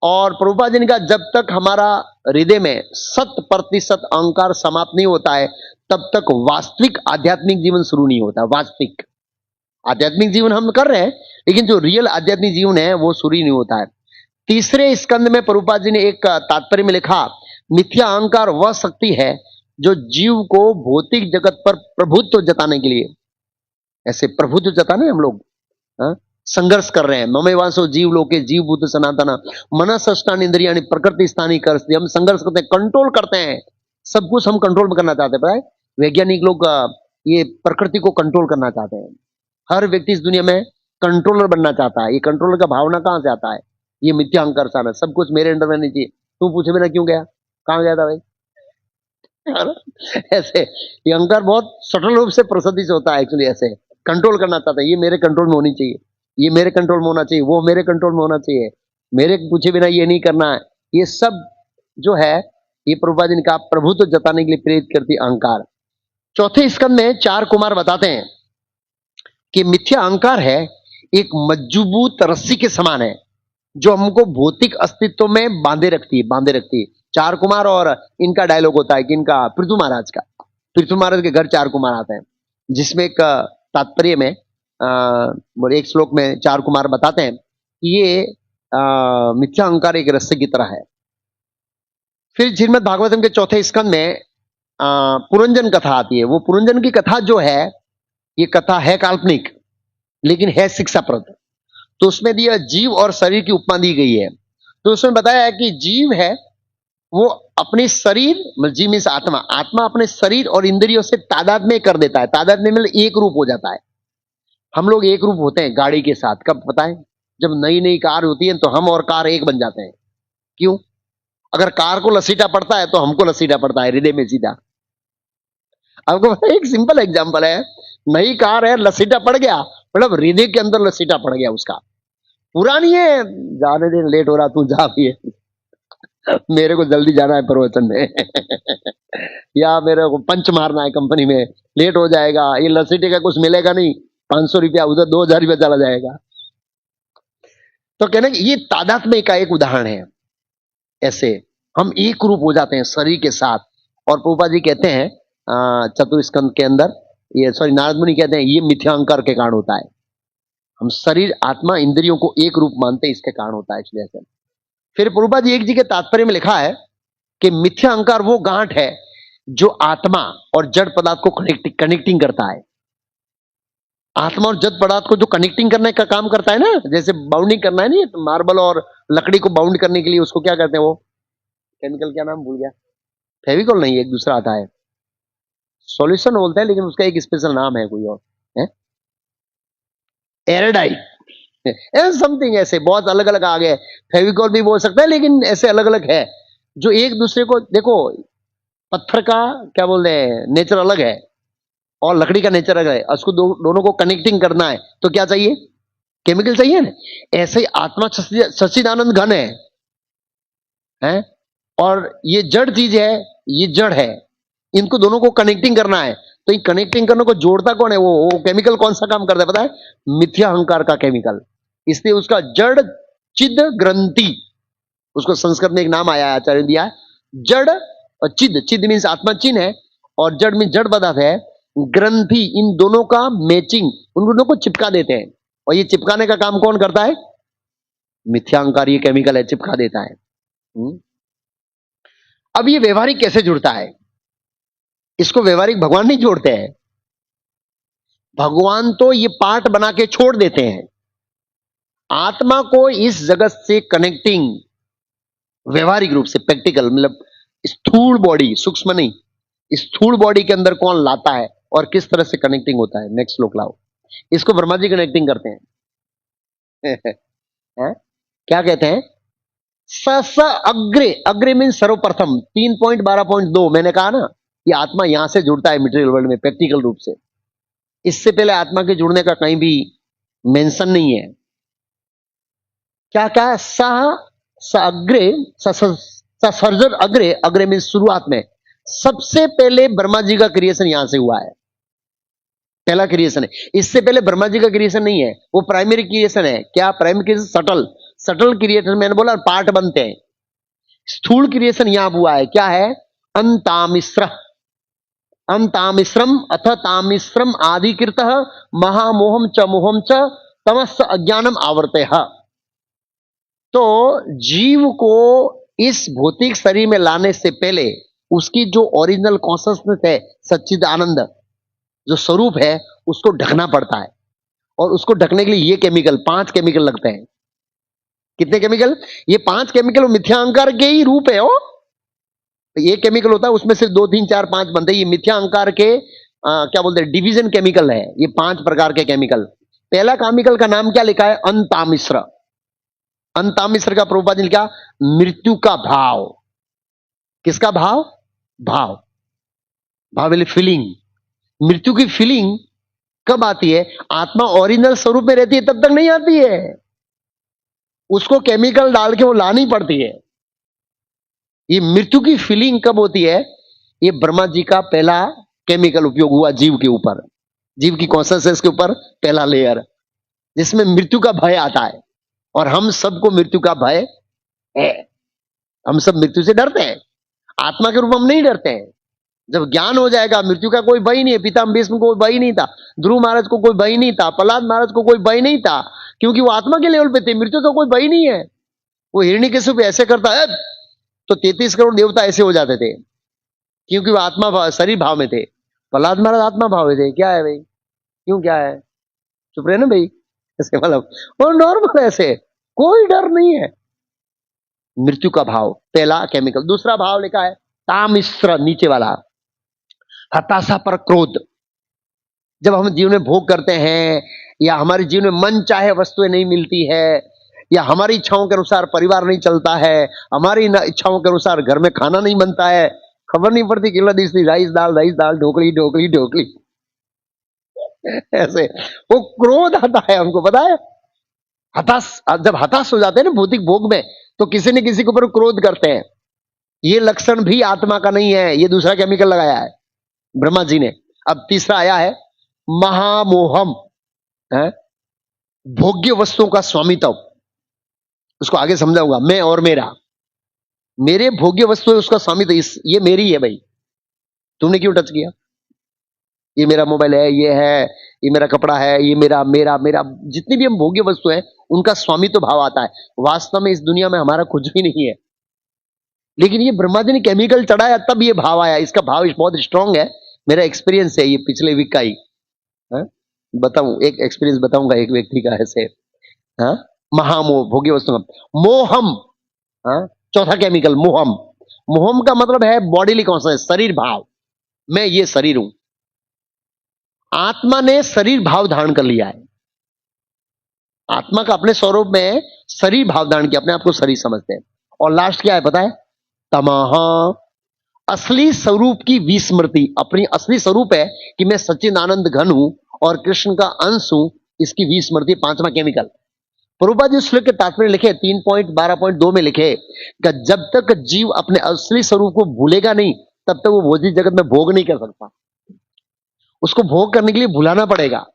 और प्रभुपाद जी ने कहा जब तक हमारा हृदय में 100% अहंकार समाप्त नहीं होता है, तब तक वास्तविक आध्यात्मिक जीवन शुरू नहीं होता। वास्तविक आध्यात्मिक जीवन हम कर रहे हैं, लेकिन जो रियल आध्यात्मिक जीवन है वो शुरू नहीं होता है। तीसरे स्कंद में प्रभुपाद जी ने एक तात्पर्य में लिखा, मिथ्या अहंकार वह शक्ति है जो जीव को भौतिक जगत पर प्रभुत्व जताने के लिए, ऐसे प्रभुत्व जताने हम लोग संघर्ष कर रहे हैं। ममे वासो जीव लोके जीव भूत सनातना मनसष्टान इंद्रियाणि प्रकृति स्थानी करते, हम संघर्ष करते हैं, कंट्रोल करते हैं। सब कुछ हम कंट्रोल में करना चाहते हैं। पता है, वैज्ञानिक लोग ये प्रकृति को कंट्रोल करना चाहते हैं। हर व्यक्ति इस दुनिया में कंट्रोलर बनना चाहता है। ये कंट्रोलर का भावना कहां से आता है, ये मिथ्या अहंकार से आता है। सब कुछ मेरे अंडर में नहीं चाहिए। तू पूछे बिना क्यों गया, कहां गया था भाई, ऐसे ये अहंकार बहुत सटल रूप से प्रसिद्धि से होता है। एक्चुअली ऐसे कंट्रोल करना चाहता है, ये मेरे कंट्रोल में होनी चाहिए, ये मेरे कंट्रोल में होना चाहिए, वो मेरे कंट्रोल में होना चाहिए, मेरे पूछे बिना ये नहीं करना है। ये सब जो है ये प्रभुपाद जी ने कहा प्रभुत्व जताने के लिए प्रेरित करती अहंकार। चौथे स्कंद में 4 कुमार बताते हैं कि मिथ्या अहंकार है एक मजबूत रस्सी के समान है, जो हमको भौतिक अस्तित्व में बांधे रखती है। 4 कुमार, और इनका डायलॉग होता है कि इनका पृथु महाराज का, पृथु महाराज के घर 4 कुमार आते हैं, जिसमें एक तात्पर्य में एक श्लोक में 4 कुमार बताते हैं कि ये मिथ्या अहंकार एक रस्से की तरह है। फिर श्रीमद् भागवतम के चौथे स्कंद में पुरंजन कथा आती है। वो पुरंजन की कथा जो है, ये कथा है काल्पनिक लेकिन है शिक्षाप्रद। तो उसमें दिया जीव और शरीर की उपमा दी गई है। तो उसमें बताया है कि जीव है वो अपने शरीर, जीव मीन्स आत्मा, आत्मा अपने शरीर और इंद्रियों से तादात्म्य कर देता है। तादात्म्य में एक रूप हो जाता है। हम लोग एक रूप होते हैं गाड़ी के साथ, कब पता है, जब नई नई कार होती है तो हम और कार एक बन जाते हैं। क्यों? अगर कार को लसीटा पड़ता है तो हमको लसीटा पड़ता है हृदय में सीधा। आपको एक सिंपल एग्जांपल है, नई कार है, लसीटा पड़ गया, मतलब हृदय के अंदर लसीटा पड़ गया उसका। पुरानी है, जाने दे, लेट हो रहा, तू जा भी है, मेरे को जल्दी जाना है प्रवचन में या मेरे को पंच मारना है कंपनी में, लेट हो जाएगा, ये लसीटे का कुछ मिलेगा नहीं, 500 रुपया उधर 2000 रुपया चला जाएगा। तो कहना कि ये तादात्म्य का एक उदाहरण है। ऐसे हम एक रूप हो जाते हैं शरीर के साथ। और प्रभुपाद जी कहते हैं चतुर्स्कंद के अंदर, ये नारद मुनि कहते हैं ये मिथ्या अहंकार के कारण होता है। हम शरीर आत्मा इंद्रियों को एक रूप मानते हैं, इसके कारण होता है इसलिए ऐसे। फिर प्रभुपाद जी एक जी के तात्पर्य में लिखा है कि मिथ्या अहंकार वो गांठ है जो आत्मा और जड़ पदार्थ को कनेक्टिंग करता है। आत्मा और जड़ पदार्थ को जो कनेक्टिंग करने का काम करता है ना, जैसे बाउंडिंग करना है नहीं, तो मार्बल और लकड़ी को बाउंड करने के लिए उसको क्या कहते हैं, वो केमिकल क्या नाम भूल गया, फेविकॉल नहीं, एक दूसरा आता है, सॉल्यूशन बोलते हैं, लेकिन उसका एक स्पेशल नाम है कोई और है, एराडाइट समथिंग, ऐसे बहुत अलग अलग आ गए। फेविकॉल भी बोल सकते हैं, लेकिन ऐसे अलग अलग है जो एक दूसरे को, देखो पत्थर का क्या बोलते हैं नेचर अलग है और लकड़ी का नेचर अलग है, उसको दोनों को कनेक्टिंग करना है तो क्या चाहिए, केमिकल चाहिए ना। ऐसे ही आत्मा सच्चिदानंद घन है और ये जड़ चीज है, ये जड़ है, इनको दोनों को कनेक्टिंग करना है, तो ये कनेक्टिंग करने को जोड़ता कौन है, वो केमिकल कौन सा काम करता है पता है, मिथ्या अहंकार का केमिकल। इसलिए उसका जड़ चिद ग्रंथि, उसको संस्कृत में एक नाम आया है, आचार्य दिया है, जड़ और चिद, चिद मीन्स आत्मा चिन्ह है और जड़ मीन्स जड़ पदार्थ है, ग्रंथि इन दोनों का मैचिंग, उन दोनों को चिपका देते हैं, और ये चिपकाने का काम कौन करता है, मिथ्या अहंकार, ये केमिकल है, चिपका देता है। अब ये व्यवहारिक कैसे जुड़ता है, इसको व्यवहारिक भगवान नहीं जोड़ते हैं, भगवान तो ये पार्ट बना के छोड़ देते हैं। आत्मा को इस जगत से कनेक्टिंग व्यवहारिक रूप से, प्रैक्टिकल मतलब स्थूल बॉडी, सूक्ष्म नहीं, स्थूल बॉडी के अंदर कौन लाता है और किस तरह से कनेक्टिंग होता है, नेक्स्ट श्लोक लाओ, इसको ब्रह्मा जी कनेक्टिंग करते हैं है? क्या कहते हैं, स अग्रे, अग्रे मीन सर्वप्रथम, 3.12.2 मैंने कहा ना, ये आत्मा यहां से जुड़ता है मटेरियल वर्ल्ड में प्रैक्टिकल रूप से, इससे पहले आत्मा के जुड़ने का कहीं भी मेंशन नहीं है। क्या क्या है, स अग्रे, सर्जर अग्रे, अग्रे मीन शुरुआत में, सबसे पहले ब्रह्मा जी का क्रिएशन यहां से हुआ है, पहला क्रिएशन है, इससे पहले ब्रह्मा जी का क्रिएशन नहीं है, वो प्राइमरी क्रिएशन है। क्या primary creation, subtle, subtle creation मैंने बोला पार्ट बनते हैं, स्थूल क्रिएशन यहां हुआ है, क्या है, अंतामिश्र, अंतामिश्रम अथ तामिश्रम आदिकृत महामोहम च मोहम च तमस अज्ञानम आवर्ते। तो जीव को इस भौतिक शरीर में लाने से पहले उसकी जो ओरिजिनल कॉन्शसनेस है, सच्चिद आनंद जो स्वरूप है, उसको ढकना पड़ता है, और उसको ढकने के लिए ये केमिकल, 5 केमिकल लगते हैं। कितने केमिकल, ये 5 केमिकल मिथ्या अहंकार के ही रूप है। तो ये केमिकल होता है, उसमें सिर्फ 2 3 4 5 बनते हैं, ये मिथ्या अहंकार के क्या बोलते हैं, डिवीजन केमिकल है, ये 5 प्रकार के केमिकल। पहला केमिकल का नाम क्या लिखा है, अंतामिश्र, अंतामिश्र का प्रभुपाद ने लिखा मृत्यु का भाव। किसका भाव, भाव, भाव वाली फीलिंग, मृत्यु की फीलिंग कब आती है, आत्मा ओरिजिनल स्वरूप में रहती है तब तक नहीं आती है, उसको केमिकल डाल के वो लानी पड़ती है। ये मृत्यु की फीलिंग कब होती है, ये ब्रह्मा जी का पहला केमिकल उपयोग हुआ जीव के ऊपर, जीव की कॉन्शसनेस के ऊपर पहला लेयर, जिसमें मृत्यु का भय आता है, और हम सबको मृत्यु का भय है, हम सब मृत्यु से डरते हैं, आत्मा के रूप में हम नहीं डरते हैं। जब ज्ञान हो जाएगा मृत्यु का कोई भय नहीं है, पितामह भीष्म को कोई भय नहीं था, ध्रुव महाराज को कोई भय नहीं था, प्रहलाद महाराज को कोई भय नहीं था, क्योंकि वो आत्मा के लेवल पे थे, मृत्यु का कोई भय नहीं है। वो हिरण्यकशिपु ऐसे करता है तो 33 करोड़ देवता ऐसे हो जाते थे, क्योंकि वो आत्मा भाव, शरीर भाव में थे। प्रहलाद महाराज आत्मा भाव में थे। क्या है भाई, क्यों क्या है, चुप रहे ना भाई, ऐसे मतलब वो नॉर्मल, ऐसे कोई डर नहीं है। मृत्यु का भाव पहला केमिकल। दूसरा भाव लिखा है तामिश्र, नीचे वाला, हताशा पर क्रोध। जब हम जीवन में भोग करते हैं, या हमारे जीवन में मन चाहे वस्तुएं नहीं मिलती है, या हमारी इच्छाओं के अनुसार परिवार नहीं चलता है, हमारी इच्छाओं के अनुसार घर में खाना नहीं बनता है, खबर नहीं पड़ती किला दिसती, राइस दाल ढोकली ढोकली ढोकली, ऐसे वो क्रोध आता है, हमको पता है। हताश, जब हताश हो जाते हैं ना भौतिक भोग में, तो किसी न किसी के ऊपर क्रोध करते हैं। ये लक्षण भी आत्मा का नहीं है, ये दूसरा केमिकल लगाया है ब्रह्मा जी ने। अब तीसरा आया है महामोहम, है भोग्य वस्तुओं का स्वामित्व, उसको आगे समझाऊंगा। मैं और मेरा, मेरे भोग्य वस्तु है उसका स्वामित्व, ये मेरी है भाई, तुमने क्यों टच किया, ये मेरा मोबाइल है, ये मेरा कपड़ा है, ये मेरा मेरा मेरा जितनी भी हम भोग्य वस्तु है उनका स्वामित्व भाव आता है। वास्तव में इस दुनिया में हमारा कुछ भी नहीं है, लेकिन ये ब्रह्मा जी ने केमिकल चढ़ाया तब ये भाव आया। इसका भाव बहुत स्ट्रांग है। मेरा एक्सपीरियंस है ये पिछले वीक का ही। बताऊं एक एक्सपीरियंस बताऊंगा एक व्यक्ति का ऐसे। हाँ, महामोह भोग्य वस्तु का मोहम। हाँ, चौथा केमिकल मोहम। मोहम का मतलब है बॉडीली कॉन्शियस, शरीर भाव। मैं ये शरीर हूं। आत्मा ने शरीर भाव धारण कर लिया है। आत्मा का अपने स्वरूप में शरीर भाव धारण किया, अपने आप को शरीर समझते हैं। और लास्ट क्या है पता है? तमह, असली स्वरूप की विस्मृति। अपनी असली स्वरूप है कि मैं सच्चिदानंद घन हूं और कृष्ण का अंश हूं, इसकी विस्मृति, पांचवा केमिकल। प्रभुपाद जी श्लोक के तात्पर्य लिखे 3.12.2 में लिखे कि जब तक जीव अपने असली स्वरूप को भूलेगा नहीं तब तक वो भौतिक जगत में भोग नहीं कर सकता। उसको भोग करने के लिए भुलाना पड़ेगा।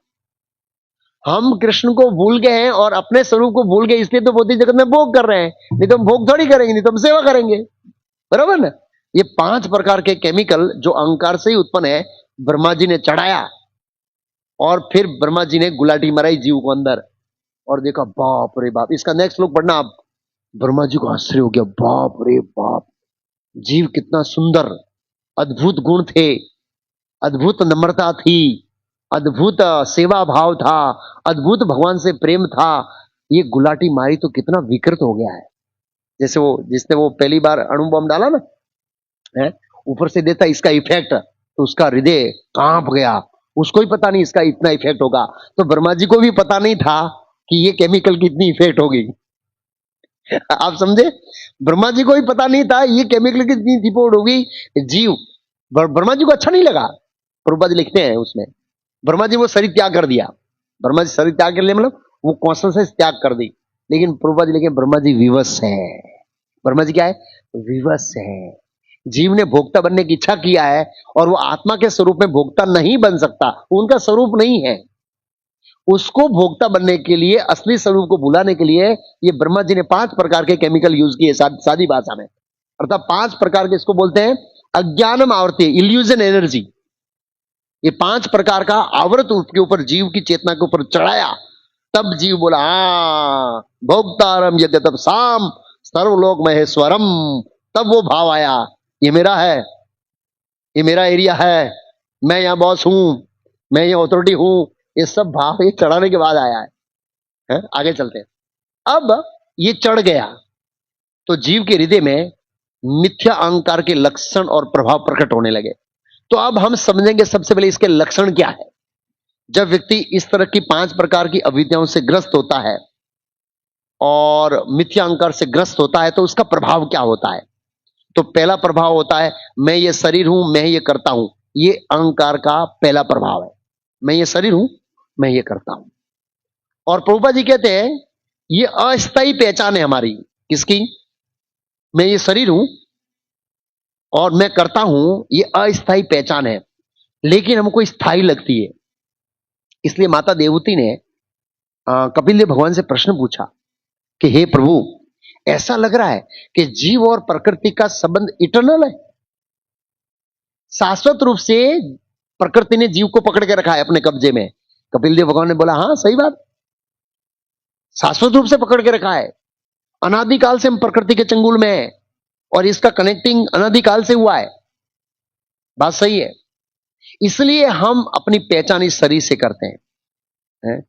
हम कृष्ण को भूल गए हैं और अपने स्वरूप को भूल गए, इसलिए तो भौतिक जगत में भोग कर रहे हैं। नहीं तो हम भोग थोड़ी करेंगे, नहीं तो हम सेवा करेंगे। बराबर ना? ये 5 प्रकार के केमिकल जो अहंकार से ही उत्पन्न है, ब्रह्मा जी ने चढ़ाया और फिर ब्रह्मा जी ने गुलाटी मराई जीव को अंदर और देखा बाप रे बाप। इसका नेक्स्ट श्लोक पढ़ना आप। ब्रह्मा जी को आश्चर्य हो गया, बाप रे बाप, जीव कितना सुंदर, अद्भुत गुण थे, अद्भुत नम्रता थी, अद्भुत सेवा भाव था, अद्भुत भगवान से प्रेम था। ये गुलाटी मारी तो कितना विकृत हो गया है। जैसे वो जिसने वो पहली बार अणु बम डाला ना, है ऊपर से देता इसका इफेक्ट, तो उसका हृदय कांप गया। उसको ही पता नहीं इसका इतना इफेक्ट होगा। तो ब्रह्मा जी को भी पता नहीं था कि ये केमिकल की इतनी इफेक्ट होगी। आप समझे? ब्रह्मा जी को ही पता नहीं था ये केमिकल की इतनी इफेक्ट होगी। जीव ब्रह्मा जी को अच्छा नहीं लगा। प्रभुपाद जी लिखते हैं उसमें, ब्रह्मा जी वो शरीर त्याग कर दिया। ब्रह्मा जी शरीर त्याग कर लिया मतलब वो कॉन्शसनेस त्याग कर दी। लेकिन प्रभुपाद जी लिखे ब्रह्मा जी विवश है। ब्रह्मा जी क्या है? विवश है। जीव ने भोक्ता बनने की इच्छा किया है और वो आत्मा के स्वरूप में भोक्ता नहीं बन सकता, उनका स्वरूप नहीं है। उसको भोक्ता बनने के लिए, असली स्वरूप को भुलाने के लिए ये ब्रह्मा जी ने 5 प्रकार के केमिकल यूज किए सादी भाषा में। अर्थात 5 प्रकार के, इसको बोलते हैं अज्ञानम आवृत्ति, इल्यूजन एनर्जी। ये 5 प्रकार का आवृत उसके ऊपर जीव की चेतना के ऊपर चढ़ाया, तब जीव बोला हाँ भोक्तारम यज्ञ तब साम सर्वलोक महेश्वरम। तब वो भाव आया, ये मेरा है, ये मेरा एरिया है, मैं यहां बॉस हूं, मैं ये अथॉरिटी हूं। ये सब भाव ये चढ़ाने के बाद आया है? आगे चलते हैं। अब ये चढ़ गया तो जीव के हृदय में मिथ्या अहंकार के लक्षण और प्रभाव प्रकट होने लगे। तो अब हम समझेंगे सबसे पहले इसके लक्षण क्या है। जब व्यक्ति इस तरह की 5 प्रकार की अविद्याओं से ग्रस्त होता है और मिथ्या अहंकार से ग्रस्त होता है तो उसका प्रभाव क्या होता है? तो पहला प्रभाव होता है मैं ये शरीर हूं, मैं ये करता हूं। ये अहंकार का पहला प्रभाव है, मैं ये शरीर हूं, मैं ये करता हूं। और प्रभुपाद जी कहते हैं ये अस्थायी पहचान है हमारी। किसकी? मैं ये शरीर हूं और मैं करता हूं, ये अस्थायी पहचान है, लेकिन हमको स्थायी लगती है। इसलिए माता देवती ने कपिल देव भगवान से प्रश्न पूछा कि हे प्रभु, ऐसा लग रहा है कि जीव और प्रकृति का संबंध इटर्नल है, शाश्वत रूप से प्रकृति ने जीव को पकड़ के रखा है अपने कब्जे में। कपिल देव भगवान ने बोला हाँ सही बात, शाश्वत रूप से पकड़ के रखा है। अनादिकाल से हम प्रकृति के चंगुल में हैं और इसका कनेक्टिंग अनादिकाल से हुआ है। बात सही है। इसलिए हम अपनी पहचान इस शरीर से करते हैं।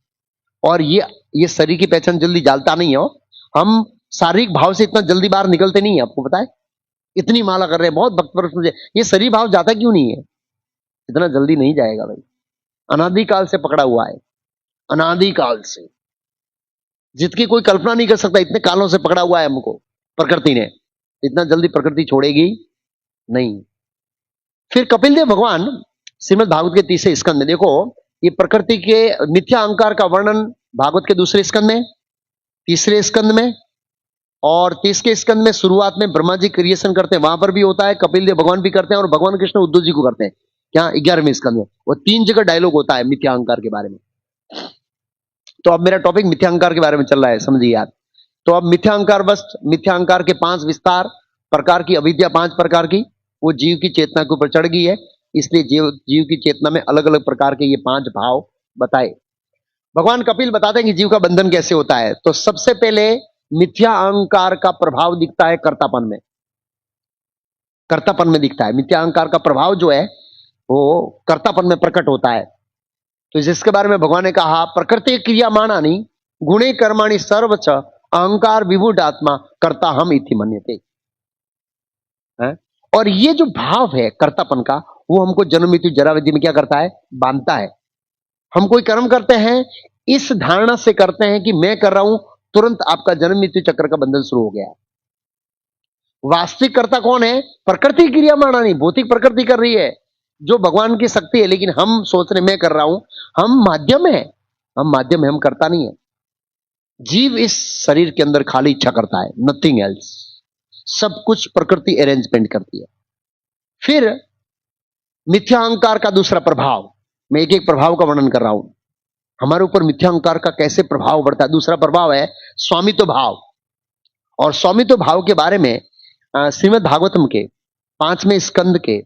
और ये शरीर की पहचान जल्दी जालता नहीं हो। हम शारीरिक भाव से इतना जल्दी बाहर निकलते नहीं है। आपको पता है, इतनी माला कर रहे हैं, बहुत भक्त पुरुष मुझे, ये शरीर भाव जाता क्यों नहीं है? इतना जल्दी नहीं जाएगा भाई। अनादिकाल से पकड़ा हुआ है, अनादिकाल से, जिसकी कोई कल्पना नहीं कर सकता। इतने कालों से पकड़ा हुआ है हमको प्रकृति ने, इतना जल्दी प्रकृति छोड़ेगी नहीं। फिर कपिल देव भगवान श्रीमद् भागवत के 30वें स्कंद में देखो, ये प्रकृति के मिथ्या अहंकार का वर्णन भागवत के 2 स्कंद में, 3 स्कंद में और 30वें स्कंद में शुरुआत में ब्रह्मा जी क्रिएशन करते हैं, वहां पर भी होता है। कपिल देव भगवान भी करते हैं और भगवान कृष्ण उद्धव जी को करते हैं। क्या 11वें स्कंद में वो 3 जगह डायलॉग होता है मिथ्या अहंकार के बारे में। तो अब मेरा टॉपिक मिथ्या अहंकार के बारे में चल रहा है, समझिए यार। तो अब मिथ्या अहंकार, बस मिथ्या अहंकार के 5 विस्तार प्रकार की अविद्या, 5 प्रकार की, वो जीव की चेतना के ऊपर चढ़ गई है। इसलिए जीव जीव की चेतना में अलग अलग प्रकार के ये 5 भाव बताए। भगवान कपिल बताते हैं कि जीव का बंधन कैसे होता है। तो सबसे पहले मिथ्या अहंकार का प्रभाव दिखता है कर्तापन में, कर्तापन में दिखता है। मिथ्या अहंकार का प्रभाव जो है वो कर्तापन में प्रकट होता है। तो जिसके बारे में भगवान ने कहा, प्रकृति क्रियामाणानि गुणे कर्माणि सर्वच अहंकार विभूत आत्मा कर्ता हम इति मन्यते। और ये जो भाव है कर्तापन का, वो हमको जन्म मृत्यु जरा व्याधि में क्या करता है, बांधता है। हम कोई कर्म करते हैं, इस धारणा से करते हैं कि मैं कर रहा हूं, तुरंत आपका जन्म मृत्यु चक्र का बंधन शुरू हो गया। वास्तविक कर्ता कौन है? प्रकृति क्रियामाणानि, भौतिक प्रकृति कर रही है, जो भगवान की शक्ति है, लेकिन हम सोच रहे मैं कर रहा हूं। हम माध्यम है, हम माध्यम है, हम करता नहीं है। जीव इस शरीर के अंदर खाली इच्छा करता है, नथिंग एल्स। सब कुछ प्रकृति अरेंजमेंट करती है। फिर मिथ्या अहंकार का दूसरा प्रभाव, मैं एक एक प्रभाव का वर्णन कर रहा हूं। हमारे ऊपर मिथ्या अहंकार का कैसे प्रभाव बढ़ता है। दूसरा प्रभाव है स्वामित्व भाव। और स्वामित्व भाव के बारे में श्रीमद् भागवतम के 5वें स्कंद के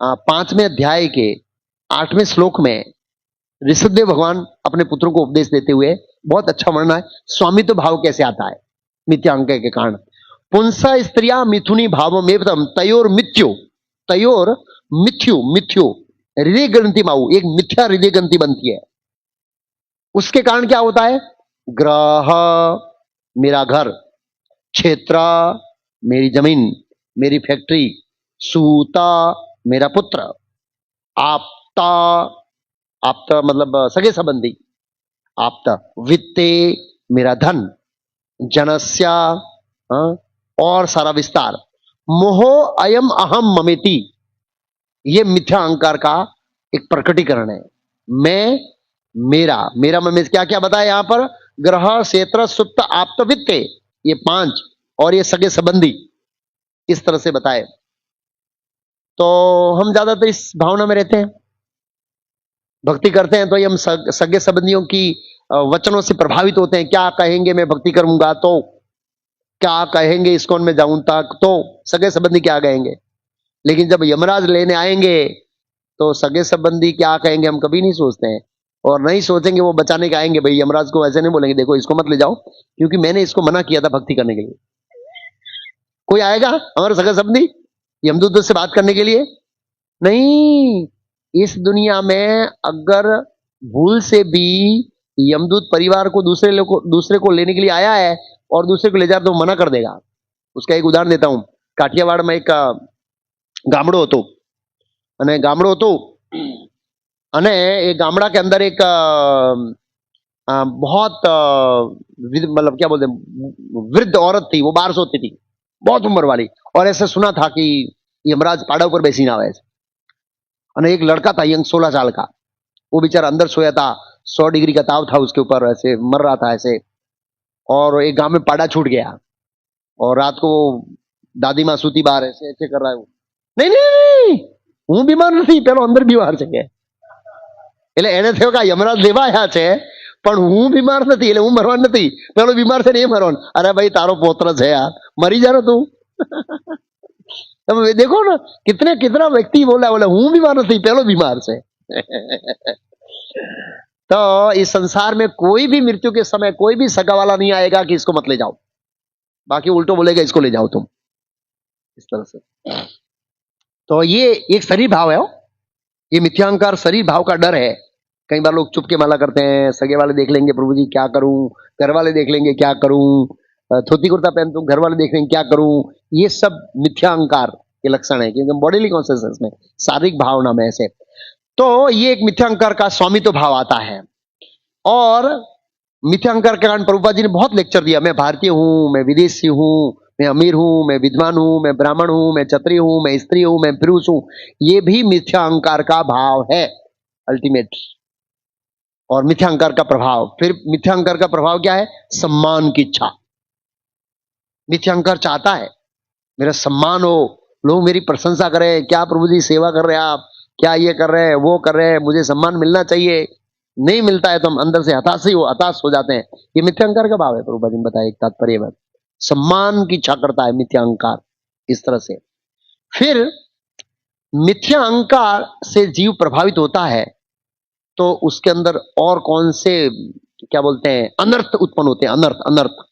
5वें अध्याय के 8वें श्लोक में ऋषभदेव भगवान अपने पुत्रों को उपदेश देते हुए बहुत अच्छा वर्णन है, स्वामित्व भाव कैसे आता है मिथ्या अहंकार के कारण। पुंसा स्त्रिया मिथुनी भाव में तयोर मिथ्यु हृदय ग्रंथि माऊ, एक मिथ्या हृदय ग्रंथि बनती है। उसके कारण क्या होता है? ग्रह मेरा घर, क्षेत्र मेरी जमीन, मेरी फैक्ट्री, सूता मेरा पुत्र, आपता, आपता मतलब सगे संबंधी, आपता, वित्ते मेरा धन, जनस्या और सारा विस्तार, मोहो अयम अहम ममेति, ये मिथ्या अहंकार का एक प्रकटीकरण है। मैं, मेरा, मेरा में क्या क्या बताया यहां पर? ग्रह, क्षेत्र, सुप्त, आप्त, वित्ते, ये 5 और ये सगे संबंधी, इस तरह से बताए। तो हम ज्यादातर इस भावना में रहते हैं, भक्ति करते हैं तो ये हम सगे संबंधियों की वचनों से प्रभावित होते हैं। क्या कहेंगे मैं भक्ति करूंगा तो, क्या कहेंगे इस्कॉन में जाऊं तक तो, सगे संबंधी क्या कहेंगे। लेकिन जब यमराज लेने आएंगे तो सगे संबंधी क्या कहेंगे हम कभी नहीं सोचते हैं, और नहीं सोचेंगे, वो बचाने के आएंगे। भाई यमराज को ऐसे नहीं बोलेंगे, देखो इसको मत ले जाओ क्योंकि मैंने इसको मना किया था भक्ति करने के लिए। कोई आएगा हमारे सगे संबंधी यमदूत से बात करने के लिए? नहीं। इस दुनिया में अगर भूल से भी यमदूत परिवार को दूसरे को लेने के लिए आया है और दूसरे को ले जाए तो मना कर देगा। उसका एक उदाहरण देता हूं। काठियावाड़ में एक ગામડો હતો અને ગામડો હતો અને એ ગામડા के अंदर एक बहुत मतलब क्या बोलते हैं, वृद्ध औरत थी। वो बाहर सोती थी, बहुत उम्र वाली, और ऐसे सुना था कि यमराज पाड़ा ऊपर बेसी ना आवे। और एक लड़का था यंग 16 साल का, वो बेचारा अंदर सोया था, 100 डिग्री का ताव था उसके ऊपर, ऐसे मर रहा था ऐसे। और एक गांव में पाड़ा छूट गया और रात को दादी माँ सूती बाहर ऐसे ऐसे कर रहा है। नहीं नहीं नहीं, હું બીમાર નથી, પેલો અંદર બીમાર છે કે, એટલે એને થયો કે યમરાજ લેવા આવ્યા છે પણ હું બીમાર નથી, એટલે હું મરવાનો નથી, પેલો બીમાર છે ને એ મરવાનો। અરે ભાઈ તારો પોત્ર છે यार, मरी जा तू। તમે देखो ना कितना व्यक्ति बोला હું बीमार नहीं, पेलो बीमार છે। तो इस संसार में कोई भी मृत्यु के समय कोई भी सगा वाला नहीं आएगा कि इसको मत ले जाओ, बाकी उल्टो बोलेगा इसको ले जाओ तुम, इस तरह से। तो ये एक शरीर भाव है, ये मिथ्यांकार शरीर भाव का डर है। कई बार लोग चुपके माला करते हैं, सगे वाले देख लेंगे प्रभु जी क्या करूं, घर वाले देख लेंगे क्या करूं, धोती कुर्ता पहनता हूं घर वाले देख लेंगे क्या करूं। ये सब मिथ्यांकार के लक्षण है, क्योंकि बॉडीली कॉन्शियसनेस में, शारीरिक भावना में ऐसे। तो ये एक मिथ्यांकार का स्वामित्व भाव आता है। और मिथ्यांकार के कारण प्रभुपाद जी ने बहुत लेक्चर दिया। मैं भारतीय हूं, मैं विदेशी हूं, मैं अमीर हूं, मैं विद्वान हूं, मैं ब्राह्मण हूं, मैं क्षत्रिय हूं, मैं स्त्री हूं, मैं पुरुष हूं, ये भी मिथ्या अहंकार का भाव है अल्टीमेट, और मिथ्या अहंकार का प्रभाव। फिर मिथ्या अहंकार का प्रभाव क्या है? सम्मान की इच्छा। मिथ्या अहंकार चाहता है मेरा सम्मान हो, लोग मेरी प्रशंसा करें, क्या प्रभु जी सेवा कर रहे हैं आप, क्या ये कर रहे हैं वो कर रहे हैं, मुझे सम्मान मिलना चाहिए। नहीं मिलता है तो हम अंदर से हताश हो जाते हैं। ये मिथ्या अहंकार का भाव है, प्रभुपाद जी ने बताया एक तात्पर्य में। सम्मान की इच्छा करता है मिथ्या अहंकार, इस तरह से। फिर मिथ्या अहंकार से जीव प्रभावित होता है तो उसके अंदर और कौन से क्या बोलते हैं अनर्थ उत्पन्न होते हैं, अनर्थ अनर्थ।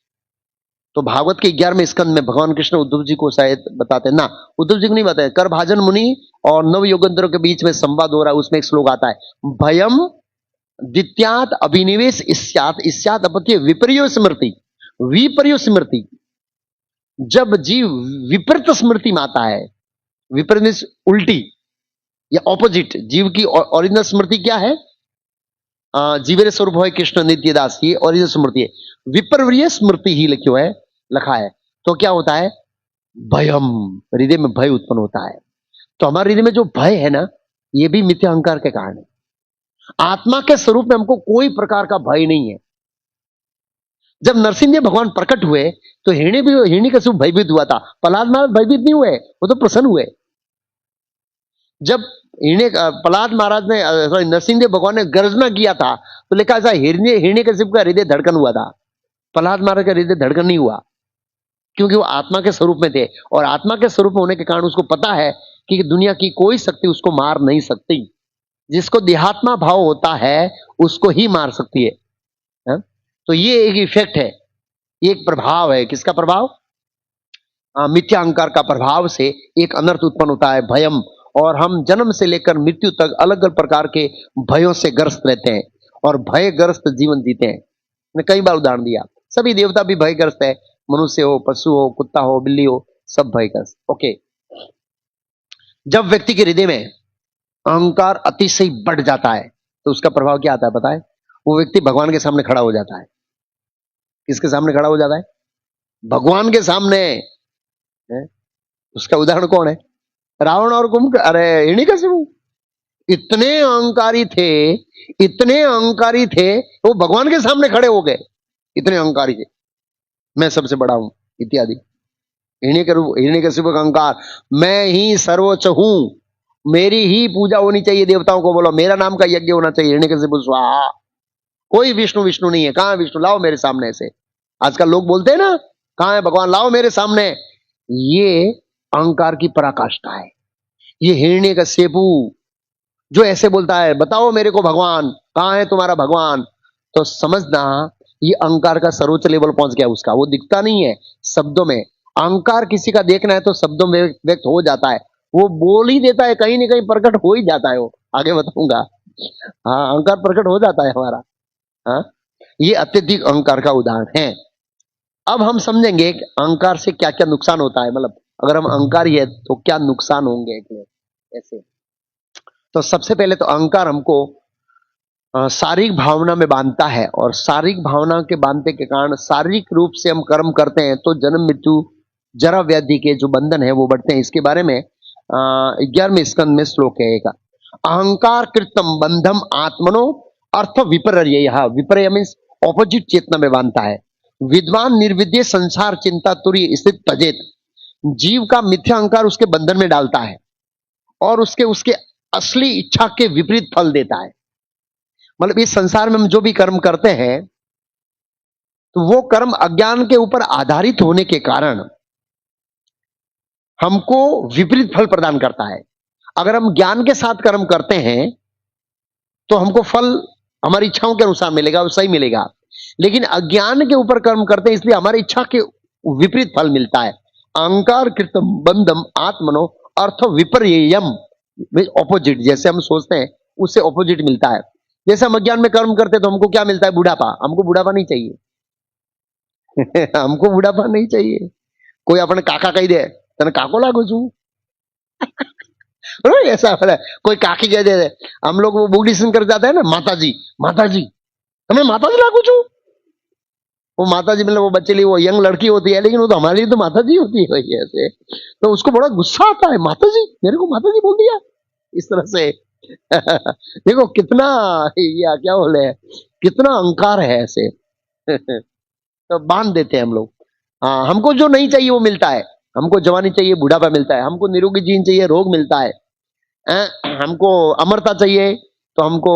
तो भागवत के 11वें स्कंद में भगवान कृष्ण उद्धव जी को शायद बताते हैं ना, उद्धव जी को नहीं बताते, करभाजन मुनि और नव योगेंद्रों के बीच में संवाद हो रहा है, उसमें एक श्लोक आता है, भयम द्वित्यात अभिनिवेश इस्यात इस्यात अपत्य विपर्यो स्मृति। विपर्यो स्मृति, जब जीव विपरीत स्मृति में आता है, विपरीत मीन्स उल्टी या ऑपोजिट, जीव की ओरिजिनल स्मृति क्या है, जीवेर स्वरूप है कृष्ण नित्यदास, ये ओरिजिनल स्मृति है। विपर्य स्मृति ही लिखो है, लिखा है, तो क्या होता है, भयम, हृदय में भय उत्पन्न होता है। तो हमारे हृदय में जो भय है ना, ये भी मिथ्या अहंकार के कारण है। आत्मा के स्वरूप में हमको कोई प्रकार का भय नहीं है। जब नरसिंह भगवान प्रकट हुए तो हिरण्यकशिपु भयभीत हुआ था, प्रहलाद महाराज भयभीत नहीं हुए, वो तो प्रसन्न हुए। जब प्रहलाद महाराज ने सॉरी नरसिंह भगवान ने गर्जना किया था तो लिखा ऐसा, हिरण्यकशिपु का हृदय धड़कन हुआ था, प्रहलाद महाराज का हृदय धड़कन नहीं हुआ, क्योंकि वो आत्मा के स्वरूप में थे। और आत्मा के स्वरूप में होने के कारण उसको पता है कि दुनिया की कोई शक्ति उसको मार नहीं सकती। जिसको देहात्मा भाव होता है उसको ही मार सकती है? तो ये एक इफेक्ट है, ये एक प्रभाव है। किसका प्रभाव? मिथ्या अहंकार का प्रभाव से एक अनर्थ उत्पन्न होता है, भयम। और हम जन्म से लेकर मृत्यु तक अलग अलग प्रकार के भयों से ग्रस्त रहते हैं और भयग्रस्त जीवन जीते हैं। मैंने कई बार उदाहरण दिया, सभी देवता भी भयग्रस्त है, मनुष्य हो, पशु हो, कुत्ता हो, बिल्ली हो, सब भयग्रस्त। ओके, जब व्यक्ति के हृदय में अहंकार अतिशय बढ़ जाता है तो उसका प्रभाव क्या आता है पता है? वो व्यक्ति भगवान के सामने खड़ा हो जाता है। किसके सामने खड़ा हो जाता है? भगवान के सामने है? उसका उदाहरण कौन है? रावण और कुंभकर्ण, अरे हिरण्यकशिपु इतने अहंकारी थे, इतने अहंकारी थे, वो भगवान के सामने खड़े हो गए, इतने अहंकारी थे, मैं सबसे बड़ा हूं इत्यादि। हिरण्यकशिपु का अहंकार, मैं ही सर्वोच्च हूं, मेरी ही पूजा होनी चाहिए, देवताओं को बोलो मेरा नाम का यज्ञ होना चाहिए, हिरण्यकशिपु स्वाहा, कोई विष्णु विष्णु नहीं है, कहां है विष्णु, लाओ मेरे सामने। ऐसे आजकल लोग बोलते हैं ना, कहां है भगवान, लाओ मेरे सामने। ये अहंकार की पराकाष्ठा है। ये हिरण्यकशिपु जो ऐसे बोलता है, बताओ मेरे को भगवान, कहां है तुम्हारा भगवान, तो समझना ये अहंकार का सर्वोच्च लेवल पहुंच गया उसका। वो दिखता नहीं है शब्दों में, अहंकार किसी का देखना है तो शब्दों में व्यक्त हो जाता है, वो बोल ही देता है, कहीं ना कहीं प्रकट हो ही जाता है, वो आगे बताऊंगा। हाँ, अहंकार प्रकट हो जाता है हमारा। हाँ, ये अत्यधिक अहंकार का उदाहरण है। अब हम समझेंगे कि अहंकार से क्या क्या नुकसान होता है, मतलब अगर हम अहंकारी है तो क्या नुकसान होंगे ऐसे। तो सबसे पहले तो अहंकार हमको शारीरिक भावना में बांधता है, और शारीरिक भावना के बांधने के कारण शारीरिक रूप से हम कर्म करते हैं तो जन्म मृत्यु जरा व्याधि के जो बंधन है वो बढ़ते हैं। इसके बारे में 11वें स्कंद में श्लोक है एक, अहंकार कृतम बंधम आत्मनो अर्थ विपर्य, विपर्य मीन्स ऑपोजिट चेतना में बांधता है। विद्वान निर्विद्य संसार चिंता तुरी स्थित तजेत, जीव का मिथ्या अहंकार उसके बंधन में डालता है और उसके असली इच्छा के विपरीत फल देता है। मतलब इस संसार में हम जो भी कर्म करते हैं तो वो कर्म अज्ञान के ऊपर आधारित होने के कारण हमको विपरीत फल प्रदान करता है। अगर हम ज्ञान के साथ कर्म करते हैं तो हमको फल हमारी इच्छाओं के अनुसार मिलेगा, वो सही मिलेगा। लेकिन अज्ञान के ऊपर कर्म करते हैं इसलिए हमारी इच्छा के विपरीत फल मिलता है। अहंकार कृतम बंधम आत्मनो अर्थ विपर्ययम, ऑपोजिट, जैसे हम सोचते हैं उससे ऑपोजिट मिलता है। जैसे हम अज्ञान में कर्म करते तो हमको क्या मिलता है? बुढ़ापा। हमको बुढ़ापा नहीं चाहिए हमको बुढ़ापा नहीं चाहिए। कोई अपने काका कही दे तने काको लागू छू ऐसा है, कोई काकी कह दे, हम लोग वो बुगड़ी सुन कर जाते हैं ना, माताजी माताजी हमें माताजी लागू छू। वो माताजी मतलब वो बच्चे लिए वो यंग लड़की होती है, लेकिन वो तो हमारे लिए तो माताजी होती है ऐसे। तो उसको बड़ा गुस्सा आता है, माताजी, मेरे को माताजी बोल दिया इस तरह से देखो कितना या क्या बोले, कितना अहंकार है ऐसे तो बांध देते हैं हम लोग। हाँ, हमको जो नहीं चाहिए वो मिलता है, हमको जवानी चाहिए बुढ़ापा मिलता है, हमको निरोगी जीवन चाहिए रोग मिलता है, हमको अमरता चाहिए तो हमको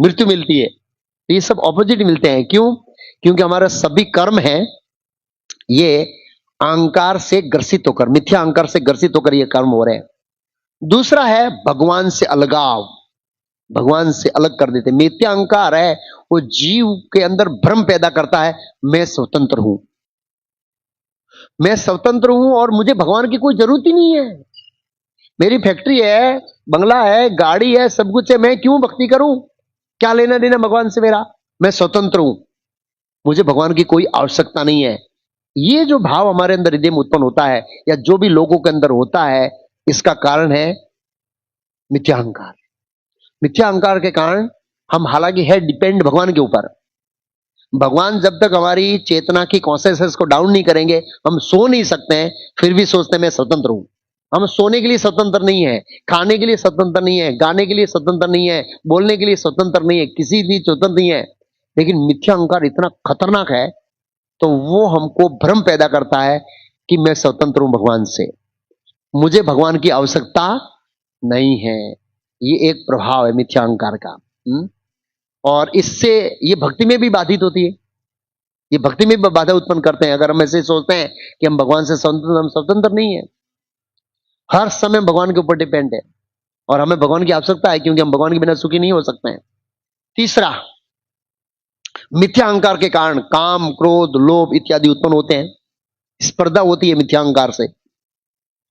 मृत्यु मिलती है। तो ये सब ऑपोजिट मिलते हैं। क्यों? क्योंकि हमारा सभी कर्म है ये अहंकार से ग्रसित होकर, मिथ्या अहंकार से ग्रसित होकर ये कर्म हो रहे हैं। दूसरा है भगवान से अलगाव, भगवान से अलग कर देते। मिथ्या अहंकार है वो जीव के अंदर भ्रम पैदा करता है, मैं स्वतंत्र हूं, मैं स्वतंत्र हूं और मुझे भगवान की कोई जरूरत ही नहीं है। मेरी फैक्ट्री है, बंगला है, गाड़ी है, सब कुछ है, मैं क्यों भक्ति करूं? क्या लेना देना भगवान से मेरा? मैं स्वतंत्र हूं, मुझे भगवान की कोई आवश्यकता नहीं है। ये जो भाव हमारे अंदर हृदय में उत्पन्न होता है या जो भी लोगों के अंदर होता है, इसका कारण है मिथ्या अहंकार। मिथ्या अहंकार के कारण हम हालांकि है डिपेंड भगवान के ऊपर। भगवान जब तक हमारी चेतना की कॉन्शियसनेस को डाउन नहीं करेंगे, हम सो नहीं सकते हैं, फिर भी सोचते हैं मैं स्वतंत्र हूं। हम सोने के लिए स्वतंत्र नहीं है, खाने के लिए स्वतंत्र नहीं है, गाने के लिए स्वतंत्र नहीं है, बोलने के लिए स्वतंत्र नहीं है, किसी भी स्वतंत्र नहीं है। लेकिन मिथ्या अहंकार इतना खतरनाक है, तो वो हमको भ्रम पैदा करता है कि मैं स्वतंत्र हूं भगवान से, मुझे भगवान की आवश्यकता नहीं है। ये एक प्रभाव है मिथ्या अहंकार का। और इससे ये भक्ति में भी बाधित होती है, ये भक्ति में भी बाधा उत्पन्न करते हैं। अगर हम ऐसे सोचते हैं कि हम भगवान से स्वतंत्र, हम स्वतंत्र नहीं है, हर समय भगवान के ऊपर डिपेंड है और हमें भगवान की आवश्यकता है, क्योंकि हम भगवान के बिना सुखी नहीं हो सकते हैं। तीसरा, मिथ्या अहंकार के कारण काम, क्रोध, लोभ इत्यादि उत्पन्न होते हैं। स्पर्धा होती है मिथ्या अहंकार से।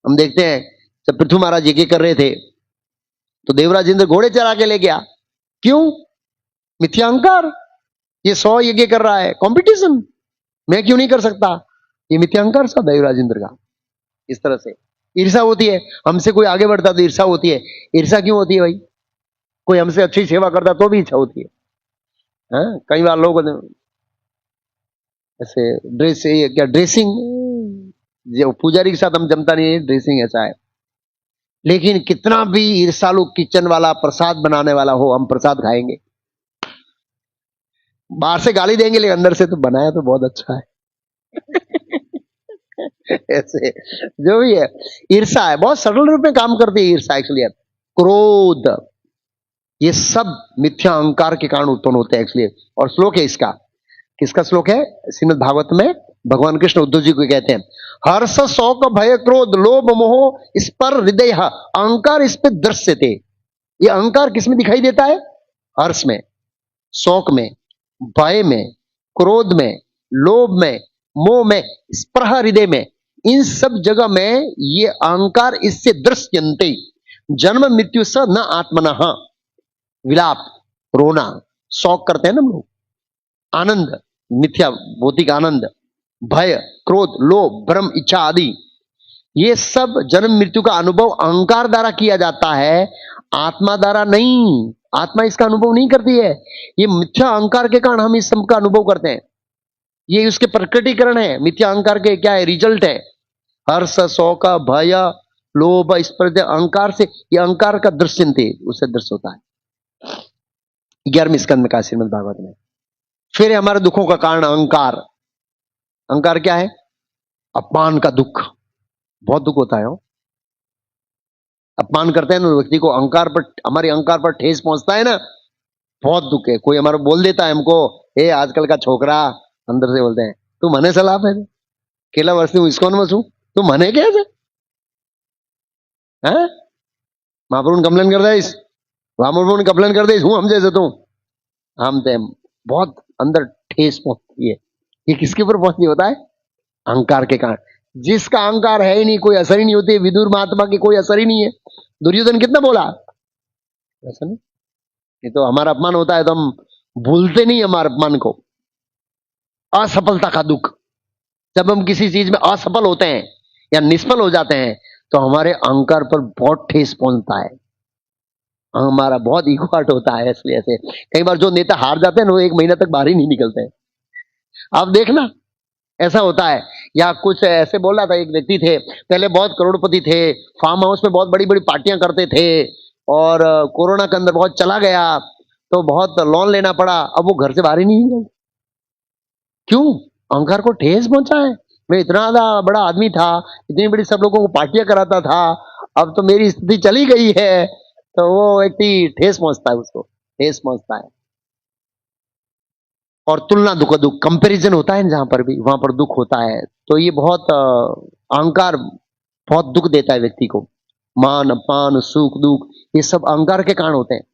हम देखते हैं जब पृथ्वी महाराज यज्ञ कर रहे थे तो देवराज इंद्र घोड़े चरा के ले गया। क्यों? मिथ्या अहंकार। ये 100 यज्ञ कर रहा है, कंपटीशन, मैं क्यों नहीं कर सकता? ये मिथ्या अहंकार था देवराज इंद्र का। इस तरह से ईर्षा होती है, हमसे कोई आगे बढ़ता तो ईर्षा होती है। ईर्षा क्यों होती है भाई? कोई हमसे अच्छी सेवा करता तो भी इच्छा होती है। कई बार लोग ऐसे ड्रेस, क्या ड्रेसिंग, जो पुजारी के साथ हम जमता नहीं है, ड्रेसिंग ऐसा है। लेकिन कितना भी ईर्षालु किचन वाला, प्रसाद बनाने वाला हो, हम प्रसाद खाएंगे। बाहर से गाली देंगे लेकिन अंदर से तो बनाया तो बहुत अच्छा है। ऐसे जो भी है, ईर्षा है, बहुत सरल रूप में काम करती है ईर्षा एक्चुअली। क्रोध, ये सब मिथ्या अहंकार के कारण उत्पन्न होते हैं एक्चुअली। और श्लोक है इसका, किसका श्लोक है? श्रीमद् भागवत में भगवान कृष्ण उद्धव जी को कहते हैं, हर्ष, शोक, भय, क्रोध, लोभ, मोह इस पर हृदय अहंकार इस पे दृश्य थे। ये अहंकार किसमें दिखाई देता है? हर्ष में, शोक में, भय में, क्रोध में, लोभ में, मोह में, स्पृह हृदय में, इन सब जगह में ये अहंकार इससे दृश्यन्ते। जन्म मृत्यु स न आत्मनः, विलाप, रोना, शौक करते हैं ना हम लोग, आनंद, मिथ्या भौतिक आनंद, भय, क्रोध, लोभ, भ्रम, इच्छा आदि, ये सब जन्म मृत्यु का अनुभव अहंकार द्वारा किया जाता है, आत्मा द्वारा नहीं। आत्मा इसका अनुभव नहीं करती है। ये मिथ्या अहंकार के कारण हम इस सब का अनुभव करते हैं। ये उसके प्रकटीकरण है, मिथ्या अहंकार के क्या है? रिजल्ट है। हर्ष, शोक, भय, लोभ, स्पर्धा, अहंकार से, ये अहंकार का दृश्य थे, उससे दृश्य होता है 11वें स्कंद में का श्रीमद् भागवत में। फिर है हमारे दुखों का कारण अहंकार। अहंकार क्या है? अपमान का दुख, बहुत दुख होता है। अपमान करते हैं ना व्यक्ति को, अहंकार पर, हमारे अहंकार पर ठेस पहुंचता है ना, बहुत दुख है। कोई हमारा बोल देता है हमको, हे आजकल का छोकरा, अंदर से बोलते हैं तू मने सलाह पे केला वर्षी हूं, इसको मसू तू मने कैसे है? महाप्रभु कंप्लेन कर दे, महाप्रभु कंप्लेन कर दे हूं हम जैसे तू, हम ते बहुत अंदर ठेस पहुंचती है। ये किसके ऊपर पहुंचती होता है? अहंकार के कारण। जिसका अहंकार है ही नहीं, कोई असर ही नहीं होती। विदुर महात्मा की कोई असर ही नहीं है। दुर्योधन कितना बोला, ऐसा नहीं। ये तो हमारा अपमान होता है तो हम भूलते नहीं हमारे अपमान को। असफलता का दुख, जब हम किसी चीज में असफल होते हैं या निष्फल हो जाते हैं तो हमारे अहंकार पर बहुत ठेस पहुंचता है, हमारा बहुत ईगो हर्ट होता है। इसलिए ऐसे कई बार जो नेता हार जाते हैं ना, वो 1 महीना तक बाहर ही नहीं निकलते हैं। आप देखना ऐसा होता है। या कुछ ऐसे बोल रहा था, एक व्यक्ति थे, पहले बहुत करोड़पति थे, फार्म हाउस में बहुत बड़ी बड़ी पार्टियां करते थे, और कोरोना के अंदर बहुत चला गया तो बहुत लोन लेना पड़ा, अब वो घर से बाहर ही नहीं निकलते। क्यों? अहंकार को ठेस पहुंचा है। मैं इतना बड़ा आदमी था, इतनी बड़ी सब लोगों को पार्टियां कराता था, अब तो मेरी स्थिति चली गई है, तो वो व्यक्ति ठेस पहुंचता है, उसको ठेस पहुंचता है। और तुलना दुख, कंपैरिजन होता है जहां पर भी, वहां पर दुख होता है। तो ये बहुत अहंकार बहुत दुख देता है व्यक्ति को। मान अपमान, सुख दुख, ये सब अहंकार के कारण होते हैं।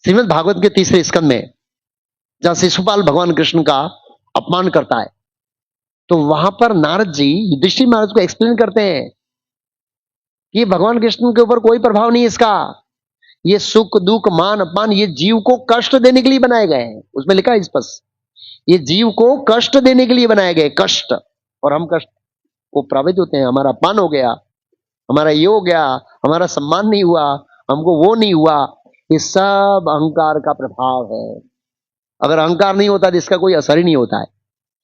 श्रीमद् भागवत के तीसरे स्कंद में जहां शिशुपाल भगवान कृष्ण का अपमान करता है, तो वहां पर नारद जी युधिष्ठिर महाराज को एक्सप्लेन करते हैं कि भगवान कृष्ण के ऊपर कोई प्रभाव नहीं है इसका, ये सुख दुख मान अपमान ये जीव को कष्ट देने के लिए बनाए गए हैं। उसमें लिखा है स्पष्ट, ये जीव को कष्ट देने के लिए बनाए गए, कष्ट, और हम कष्ट को प्रभावित होते हैं। हमारा अपमान हो गया, हमारा ये हो गया, हमारा सम्मान नहीं हुआ, हमको वो नहीं हुआ, ये सब अहंकार का प्रभाव है। अगर अहंकार नहीं होता तो इसका कोई असर ही नहीं होता है,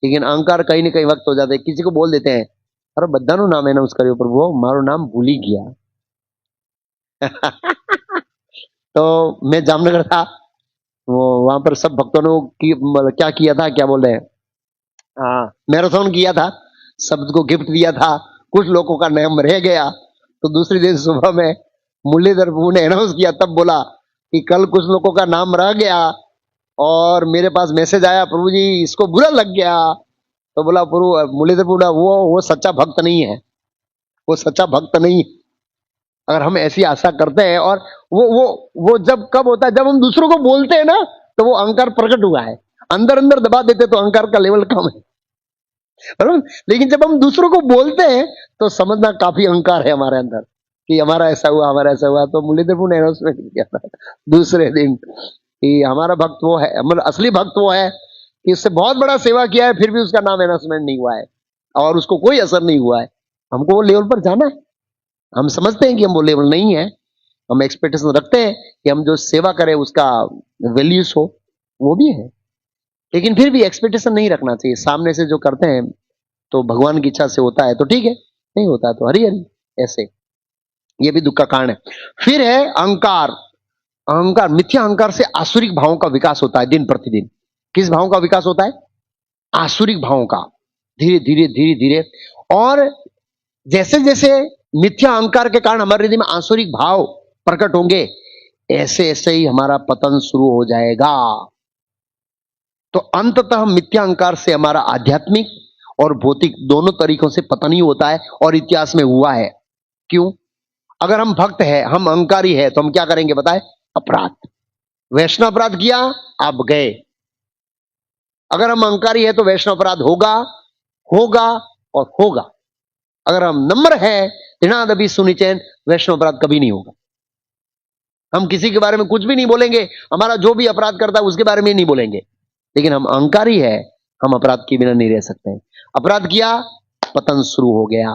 लेकिन अहंकार कहीं ना कहीं वक्त हो जाता है। किसी को बोल देते हैं, अरे बद्दानु नाम है ना उसका प्रभु, मारो नाम भूल ही गया। तो मैं जामनगर था, वो वहां पर सब भक्तों ने क्या किया था, क्या बोल रहे हैं, मैराथन किया था, शब्द को गिफ्ट दिया था, कुछ लोगों का नाम रह गया। तो दूसरे दिन सुबह में मुरलीधर प्रभु ने अनाउंस किया, तब बोला कि कल कुछ लोगों का नाम रह गया और मेरे पास मैसेज आया, प्रभु जी इसको बुरा लग गया। तो बोला प्रभु, मुरलीधर प्रभु, वो सच्चा भक्त नहीं है, वो सच्चा भक्त नहीं है। अगर हम ऐसी आशा करते हैं, और वो जब कब होता है, जब हम दूसरों को बोलते हैं ना, तो वो अहंकार प्रकट हुआ है। अंदर अंदर दबा देते तो अहंकार का लेवल कम है, बराबर। लेकिन जब हम दूसरों को बोलते हैं तो समझना काफी अहंकार है हमारे अंदर कि हमारा ऐसा हुआ, हमारा ऐसा हुआ। तो मुरलीधर ने अनाउंसमेंट किया था दूसरे दिन कि हमारा भक्त वो है, मतलब असली भक्त वो है कि उससे बहुत बड़ा सेवा किया है, फिर भी उसका नाम अनाउंसमेंट नहीं हुआ है और उसको कोई असर नहीं हुआ है। हमको वो लेवल पर जाना है। हम समझते हैं कि हम वो लेवल नहीं है, हम एक्सपेक्टेशन रखते हैं कि हम जो सेवा करें उसका वैल्यूज हो, वो भी है, लेकिन फिर भी एक्सपेक्टेशन नहीं रखना चाहिए। सामने से जो करते हैं तो भगवान की इच्छा से होता है तो ठीक है, नहीं होता तो हरी हरी, ऐसे ये भी दुख का कारण है। फिर है अहंकार। अहंकार, मिथ्या अहंकार से आसुरिक भावों का विकास होता है दिन प्रतिदिन। किस भावों का विकास होता है? आसुरिक भावों का, धीरे धीरे धीरे धीरे। और जैसे जैसे मिथ्या अहंकार के कारण हमारे हृदय में आसुरिक भाव प्रकट होंगे, ऐसे ऐसे ही हमारा पतन शुरू हो जाएगा। तो अंततः मिथ्या अहंकार से हमारा आध्यात्मिक और भौतिक दोनों तरीकों से पतन ही होता है, और इतिहास में हुआ है। क्यों? अगर हम भक्त है, हम अहंकारी है, तो हम क्या करेंगे बताए? अपराध, वैष्णव अपराध किया, आप गए। अगर हम अहंकारी है तो वैष्णव अपराध होगा, होगा और होगा। अगर हम नम्र है, दबी सुनिचैन, वैष्णव अपराध कभी नहीं होगा। हम किसी के बारे में कुछ भी नहीं बोलेंगे, हमारा जो भी अपराध करता है उसके बारे में नहीं बोलेंगे, लेकिन हम अहंकारी है, हम अपराध के बिना नहीं रह सकते। अपराध किया, पतन शुरू हो गया।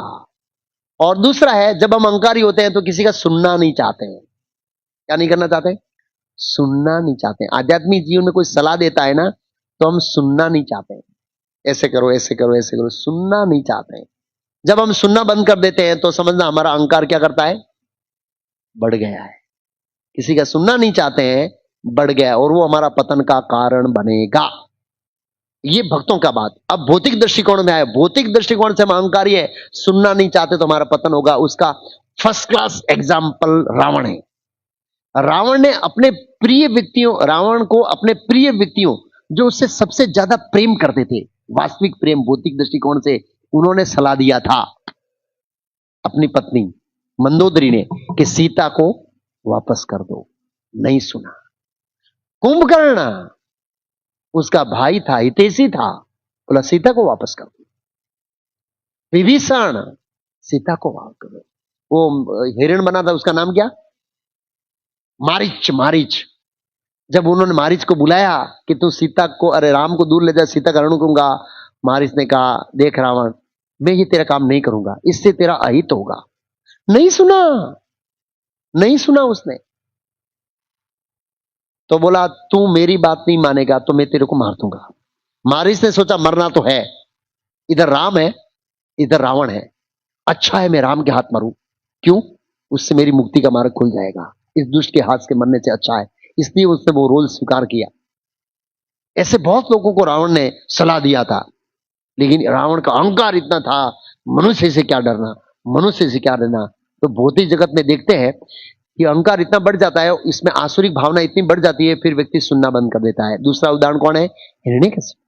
और दूसरा है, जब हम अहंकारी होते हैं तो किसी का सुनना नहीं चाहते हैं। क्या नहीं करना चाहते? सुनना नहीं चाहते। आध्यात्मिक जीवन में कोई सलाह देता है ना, तो हम सुनना नहीं चाहते, ऐसे करो ऐसे करो ऐसे करो, सुनना नहीं चाहते हैं। जब हम सुनना बंद कर देते हैं तो समझना हमारा अहंकार क्या करता है? बढ़ गया है। किसी का सुनना नहीं चाहते हैं, बढ़ गया, और वो हमारा पतन का कारण बनेगा। ये भक्तों का बात। अब भौतिक दृष्टिकोण में आए। भौतिक दृष्टिकोण से हम अहंकारी है, सुनना नहीं चाहते तो हमारा पतन होगा। उसका फर्स्ट क्लास एग्जाम्पल रावण है। रावण ने अपने प्रिय व्यक्तियों, रावण को अपने प्रिय व्यक्तियों जो उससे सबसे ज्यादा प्रेम करते थे, वास्तविक प्रेम भौतिक दृष्टिकोण से, उन्होंने सलाह दिया था अपनी पत्नी मंदोदरी ने कि सीता को वापस कर दो। नहीं सुना। कुंभकर्ण उसका भाई था, हितैषी था, बोला सीता को वापस कर दो। विभीषण सीता को वापस कर दो। वो हिरण बना था, उसका नाम क्या? मारीच। मारीच। जब उन्होंने मारीच को बुलाया कि तू सीता को, अरे राम को दूर ले जा, सीता का हरण करूंगा, मारीच ने कहा देख रावण, मैं ये तेरा काम नहीं करूंगा, इससे तेरा अहित होगा। नहीं सुना, नहीं सुना उसने। तो बोला तू मेरी बात नहीं मानेगा तो मैं तेरे को मार दूंगा। मारीच ने सोचा मरना तो है, इधर राम है इधर रावण है, अच्छा है मैं राम के हाथ मरूं। क्यों? उससे मेरी मुक्ति का मार्ग खुल जाएगा, इस दुष्ट के हाथ से मरने से अच्छा है। इसलिए उसने वो रोल स्वीकार किया। ऐसे बहुत लोगों को रावण ने सलाह दिया था, लेकिन रावण का अहंकार इतना था, मनुष्य से क्या डरना, मनुष्य से क्या डरना। तो भौतिक जगत में देखते हैं कि अहंकार इतना बढ़ जाता है, इसमें आसुरिक भावना इतनी बढ़ जाती है, फिर व्यक्ति सुनना बंद कर देता है। दूसरा उदाहरण कौन है? हिरण्यकशिपु।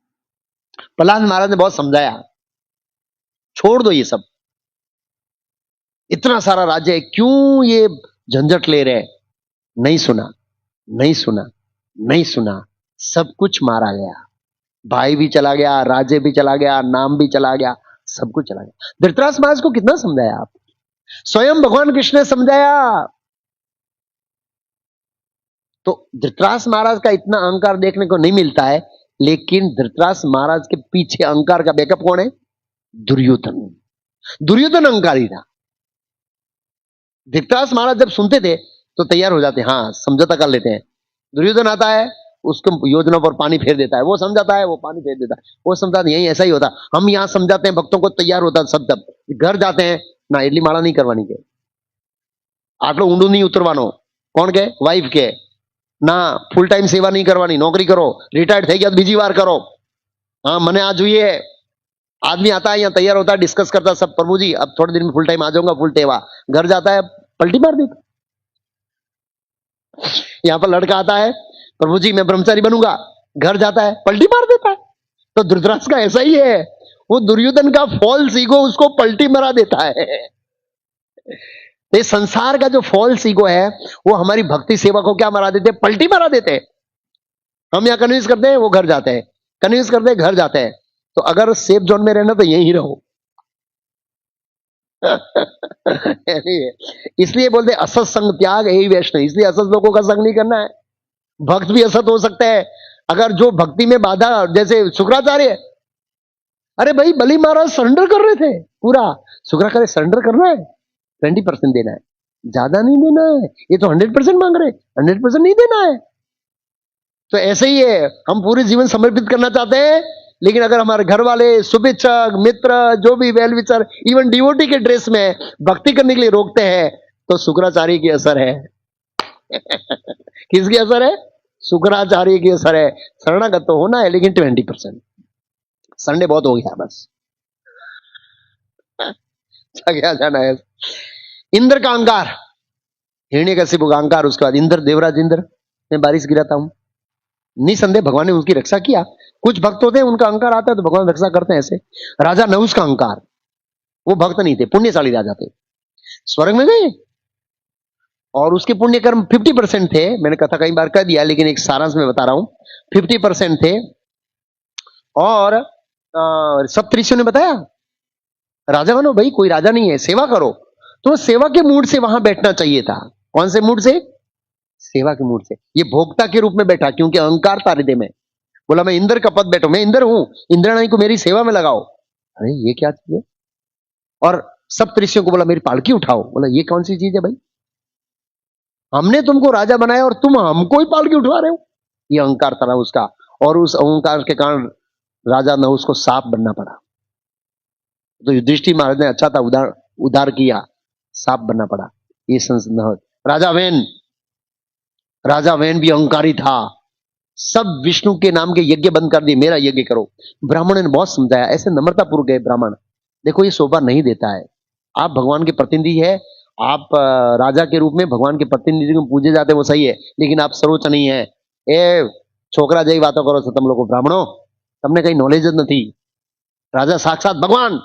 प्रहलाद महाराज ने बहुत समझाया, छोड़ दो ये सब, इतना सारा राज्य है, क्यों ये झंझट ले रहे हैं? नहीं सुना, नहीं सुना, नहीं सुना, सब कुछ मारा गया। भाई भी चला गया, राज्य भी चला गया, नाम भी चला गया, सब कुछ चला गया। धृतराष्ट्र महाराज को कितना समझाया आप? स्वयं भगवान कृष्ण ने समझाया। तो धृतराष्ट्र महाराज का इतना अहंकार देखने को नहीं मिलता है, लेकिन धृतराष्ट्र महाराज के पीछे अहंकार का बैकअप कौन है? दुर्योधन। दुर्योधन अहंकारी था। धृतराष्ट्र महाराज जब सुनते थे तो तैयार हो जाते, हाँ समझौता कर लेते हैं। दुर्योधन आता है, उसको योजना पर पानी फेर देता है, वो समझाता है, वो पानी फेर देता है, वो समझाता, यही ऐसा ही होता। हम यहां समझाते हैं भक्तों को, तैयार होता सब, तब घर जाते हैं ना, इडली माड़ा नहीं करवानी के, आटलो ऊंडू नहीं उतरवानो, कोण के? वाइफ के ना, फुल टाइम सेवा नहीं करवानी, नौकरी करो, रिटायर्ड થઈ ગયા તો બીજી વાર करो, हाँ मने आ જોઈએ। आदमी आता है यहाँ तैयार होता है, डिस्कस करता है सब, प्रभु जी अब थोड़े दिन में फुल टाइम आ जाऊंगा, फुल टेवा। घर जाता है, पलटी मार देता। यहाँ पर लड़का आता है, प्रभु जी मैं ब्रह्मचारी बनूंगा, घर जाता है, पलटी मार देता है। तो धृतराष्ट्र का ऐसा ही है, वो दुर्योधन का फॉल्स ईगो उसको पलटी मरा देता है। ये संसार का जो फॉल्स ईगो है वो हमारी भक्ति सेवा को क्या मरा देते? पलटी मरा देते। हम यहाँ कन्विंस करते हैं, वो घर जाते हैं, कन्विंस करते हैं, घर जाते हैं। तो अगर सेफ जोन में रहना तो यही रहो। इसलिए बोलते असत संग त्याग यही वैष्णव, इसलिए असत लोगों का संग नहीं करना है। भक्त भी असत हो सकते हैं अगर जो भक्ति में बाधा, जैसे शुक्राचार्य, अरे भाई बलि महाराज सरेंडर कर रहे थे पूरा, शुक्राचार्य सरेंडर करना है, 20% देना है, ज्यादा नहीं देना है। ये तो 100% मांग रहे, 100% नहीं देना है। तो ऐसे ही है, हम पूरे जीवन समर्पित करना चाहते हैं, लेकिन अगर हमारे घर वाले, शुभेच्छक, मित्र, जो भी वेल विचर, इवन डिवोटी के ड्रेस में भक्ति करने के लिए रोकते हैं, तो शुक्राचार्य की असर है। किसकी असर है? शुक्राचार्य की असर है। शरणागत तो होना है, लेकिन 20%। संडे बहुत हो गया, बस क्या जाना है। इंद्र का अहंकार, हिरण्यकशिपु का अहंकार, उसके बाद इंद्र, देवराज इंद्र में बारिश गिराता हूं, निसंदेह भगवान ने उनकी रक्षा किया। कुछ भक्त होते हैं उनका अहंकार आता है तो भगवान रक्षा करते हैं। ऐसे राजा नहुस का अहंकार, वो भक्त नहीं थे, पुण्यशाली राजा थे, स्वर्ग में गए और उसके पुण्य कर्म 50% थे। मैंने कथा कई बार कह दिया, लेकिन एक सारांश में बता रहा हूं, 50% थे। और सब ऋषियों ने बताया राजा बनो भाई, कोई राजा नहीं है, सेवा करो। तो सेवा के मूड से वहां बैठना चाहिए था। कौन से मूड से? सेवा के मूड से। ये भोक्ता के रूप में बैठा, क्योंकि अहंकार था हृदय में। बोला मैं इंद्र का पद बैठो, मैं इंद्र हूं, इंद्राणी को मेरी सेवा में लगाओ। अरे ये क्या चीज है? और सब ऋषियों को बोला मेरी पालकी उठाओ। बोला ये कौन सी चीज है भाई, हमने तुमको राजा बनाया और तुम हमको ही पालकी उठवा रहे हो। ये अहंकार था उसका, और उस अहंकार के कारण राजा ने उसको सांप बनना पड़ा। तो युधिष्ठिर महाराज ने अच्छा था, उदार किया, सांप बनना पड़ा। ये संस्कृत। राजा वेन भी अहंकारी था, सब विष्णु के नाम के यज्ञ बंद कर दिए, मेरा यज्ञ करो। ब्राह्मण ने बहुत समझाया, ऐसे नम्रतापूर्वक गए ब्राह्मण, देखो ये शोभा नहीं देता है, आप भगवान के प्रतिनिधि है, आप राजा के रूप में भगवान के प्रतिनिधि को पूजे जाते हैं, वो सही है, लेकिन आप सर्वोच्च नहीं है। ए छोकरा जई बातों करो છો तुम लोगों ब्राह्मणों, તમને कहीं नॉलेज नहीं, राजा साक्षात भगवान,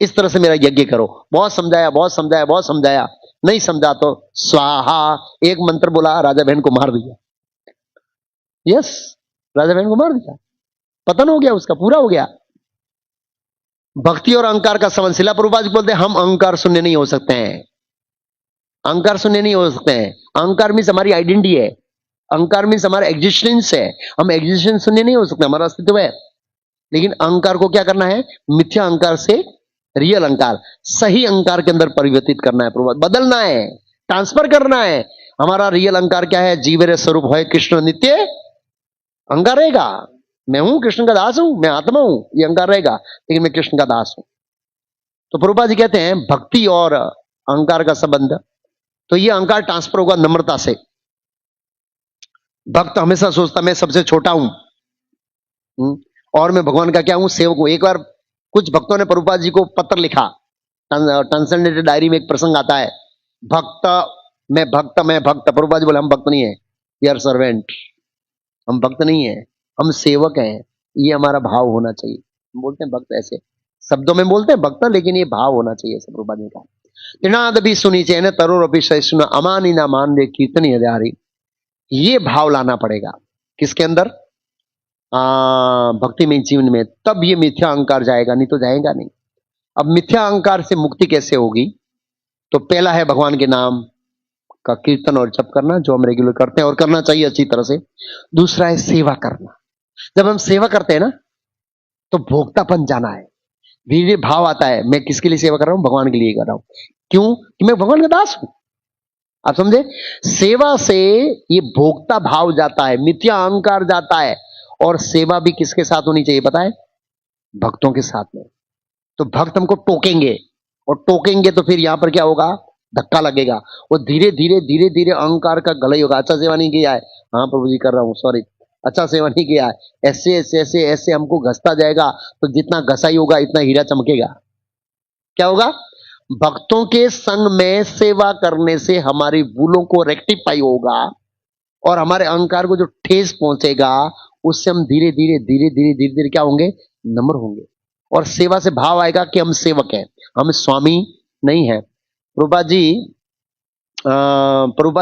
इस तरह से मेरा यज्ञ करो। बहुत समझाया, बहुत समझाया, बहुत समझाया, नहीं समझा तो स्वाहा, एक मंत्र बोला, राजा बहन को मार दिया। यस, राजा बहन को मार दिया, पतन हो गया उसका, पूरा हो गया। भक्ति और अहंकार का संबंध, शिला प्रभुपाद जी बोलते हैं हम अहंकार शून्य नहीं हो सकते हैं, अहंकार शून्य नहीं हो सकते हैं। अहंकार मीन्स हमारी आइडेंटिटी है, अहंकार मीन्स हमारा एग्जिस्टेंस है। हम एग्जिस्टेंस शून्य नहीं हो सकते, हमारा अस्तित्व है, लेकिन अहंकार को क्या करना है? मिथ्या अहंकार से रियल अहंकार, सही अहंकार के अंदर परिवर्तित करना है, बदलना है, ट्रांसफर करना है। हमारा रियल अहंकार क्या है? जीवेर स्वरूप है कृष्ण नित्य, अहंकार रहेगा, मैं हूं कृष्ण का दास हूं, मैं आत्मा हूं, ये अहंकार रहेगा, लेकिन मैं कृष्ण का दास हूं। तो प्रभुपाद जी कहते हैं भक्ति और अहंकार का संबंध, तो ये अहंकार ट्रांसफर होगा नम्रता से। भक्त हमेशा सोचता मैं सबसे छोटा हूं और मैं भगवान का क्या हूं? सेवक हूं। एक बार कुछ भक्तों ने प्रभुपाद जी को पत्र लिखा, ट्रांसलेटेड डायरी में एक प्रसंग आता है, भक्त मैं भक्त, मैं भक्त। प्रभुपाद जी बोले हम भक्त नहीं है, वी आर सर्वेंट, हम भक्त नहीं है, हम सेवक हैं। ये हमारा भाव होना चाहिए। हम बोलते हैं भक्त, ऐसे शब्दों में बोलते हैं भक्त, लेकिन ये भाव होना चाहिए, प्रभुपाद ने कहा। तृणाद भी सुनी चैन तरोर भी सहिष्णु अमानी ना मान रे कीर्तनी हजारी। ये भाव लाना पड़ेगा किसके अंदर? भक्ति में, जीवन में, तब ये मिथ्या अहंकार जाएगा, नहीं तो जाएगा नहीं। अब मिथ्या अहंकार से मुक्ति कैसे होगी? तो पहला है भगवान के नाम का कीर्तन और जप करना, जो हम रेगुलर करते हैं और करना चाहिए अच्छी तरह से। दूसरा है सेवा करना। जब हम सेवा करते हैं ना, तो भोक्तापन जाना है, धीरे भाव आता है, मैं किसके लिए सेवा कर रहा हूं? भगवान के लिए कर रहा हूं। क्यों? कि मैं भगवान का दास हूं। आप समझे? सेवा से ये भोक्ता भाव जाता है, मिथ्या अहंकार जाता है। और सेवा भी किसके साथ होनी चाहिए पता है? भक्तों के साथ में। तो भक्त हमको टोकेंगे, और टोकेंगे तो फिर यहां पर क्या होगा? धक्का लगेगा। वो धीरे धीरे धीरे धीरे अहंकार का गला ही होगा। अच्छा सेवा नहीं किया है, हाँ प्रभु जी कर रहा हूं, सॉरी। अच्छा सेवा नहीं किया है, ऐसे ऐसे ऐसे ऐसे हमको घसता जाएगा। तो जितना घसाई होगा इतना हीरा चमकेगा। क्या होगा? भक्तों के संग में सेवा करने से हमारी भूलों को रेक्टिफाई होगा, और हमारे अहंकार को जो ठेस पहुंचेगा, उससे हम धीरे धीरे धीरे धीरे धीरे धीरे क्या होंगे? नम्र होंगे। और सेवा से भाव आएगा कि हम सेवक हैं, हम स्वामी नहीं है। प्रभुपाद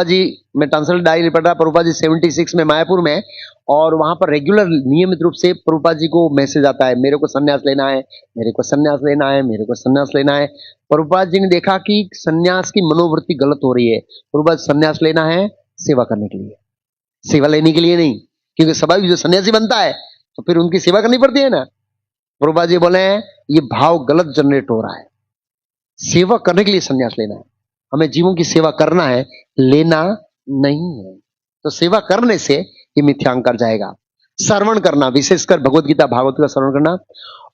जी, मैं ट्रांसलेट डायरी पढ़ रहा, प्रभुपाद जी 76 में मायापुर में, और वहां पर रेगुलर नियमित रूप से प्रभुपाद जी को मैसेज आता है, मेरे को संन्यास लेना है, मेरे को संन्यास लेना है, मेरे को संन्यास लेना है। प्रभुपाद जी ने देखा कि संन्यास की मनोवृत्ति गलत हो रही है। प्रभुपाद, संन्यास लेना है सेवा करने के लिए, सेवा लेने के लिए नहीं। क्योंकि स्वाभाविक जो सन्यासी बनता है तो फिर उनकी सेवा करनी पड़ती है ना। प्रभुपाद जी बोले ये भाव गलत जनरेट हो रहा है, सेवा करने के लिए संन्यास लेना है, हमें जीवों की सेवा करना है, लेना नहीं है। तो सेवा करने से ये मिथ्यांकर जाएगा। श्रवण करना, विशेषकर भगवत गीता भागवत का श्रवण करना,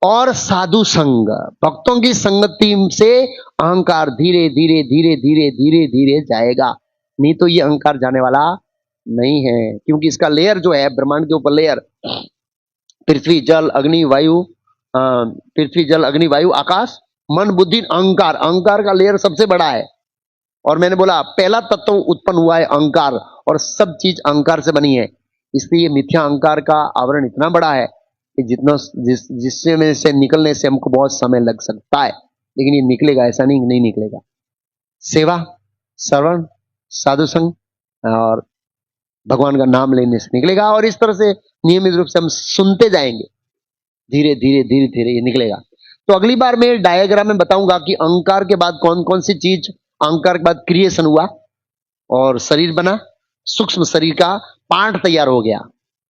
और साधु संग, भक्तों की संगति से अहंकार धीरे धीरे धीरे धीरे धीरे धीरे जाएगा। नहीं तो ये अहंकार जाने वाला नहीं है। क्योंकि इसका लेयर जो है, ब्रह्मांड के ऊपर लेयर पृथ्वी जल अग्नि वायु, पृथ्वी जल अग्नि वायु आकाश, मन बुद्धि अहंकार। अहंकार का लेयर सबसे बड़ा है। और मैंने बोला पहला तत्व उत्पन्न हुआ है अहंकार, और सब चीज अहंकार से बनी है। इसलिए मिथ्या अहंकार का आवरण इतना बड़ा है कि जिससे में से निकलने से हमको बहुत समय लग सकता है, लेकिन ये निकलेगा, ऐसा नहीं निकलेगा। सेवा, श्रवण, साधु संग और भगवान का नाम लेने से निकलेगा। और इस तरह से नियमित रूप से हम सुनते जाएंगे, धीरे धीरे धीरे धीरे ये निकलेगा। तो अगली बार मैं डायग्राम में बताऊंगा कि अहंकार के बाद कौन कौन सी चीज, अहंकार के बाद क्रिएशन हुआ और शरीर बना, सूक्ष्म शरीर का पार्ट तैयार हो गया।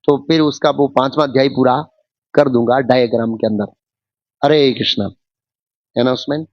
तो फिर उसका वो 5वां अध्याय पूरा कर दूंगा डायग्राम के अंदर। हरे कृष्णा। अनाउंसमेंट।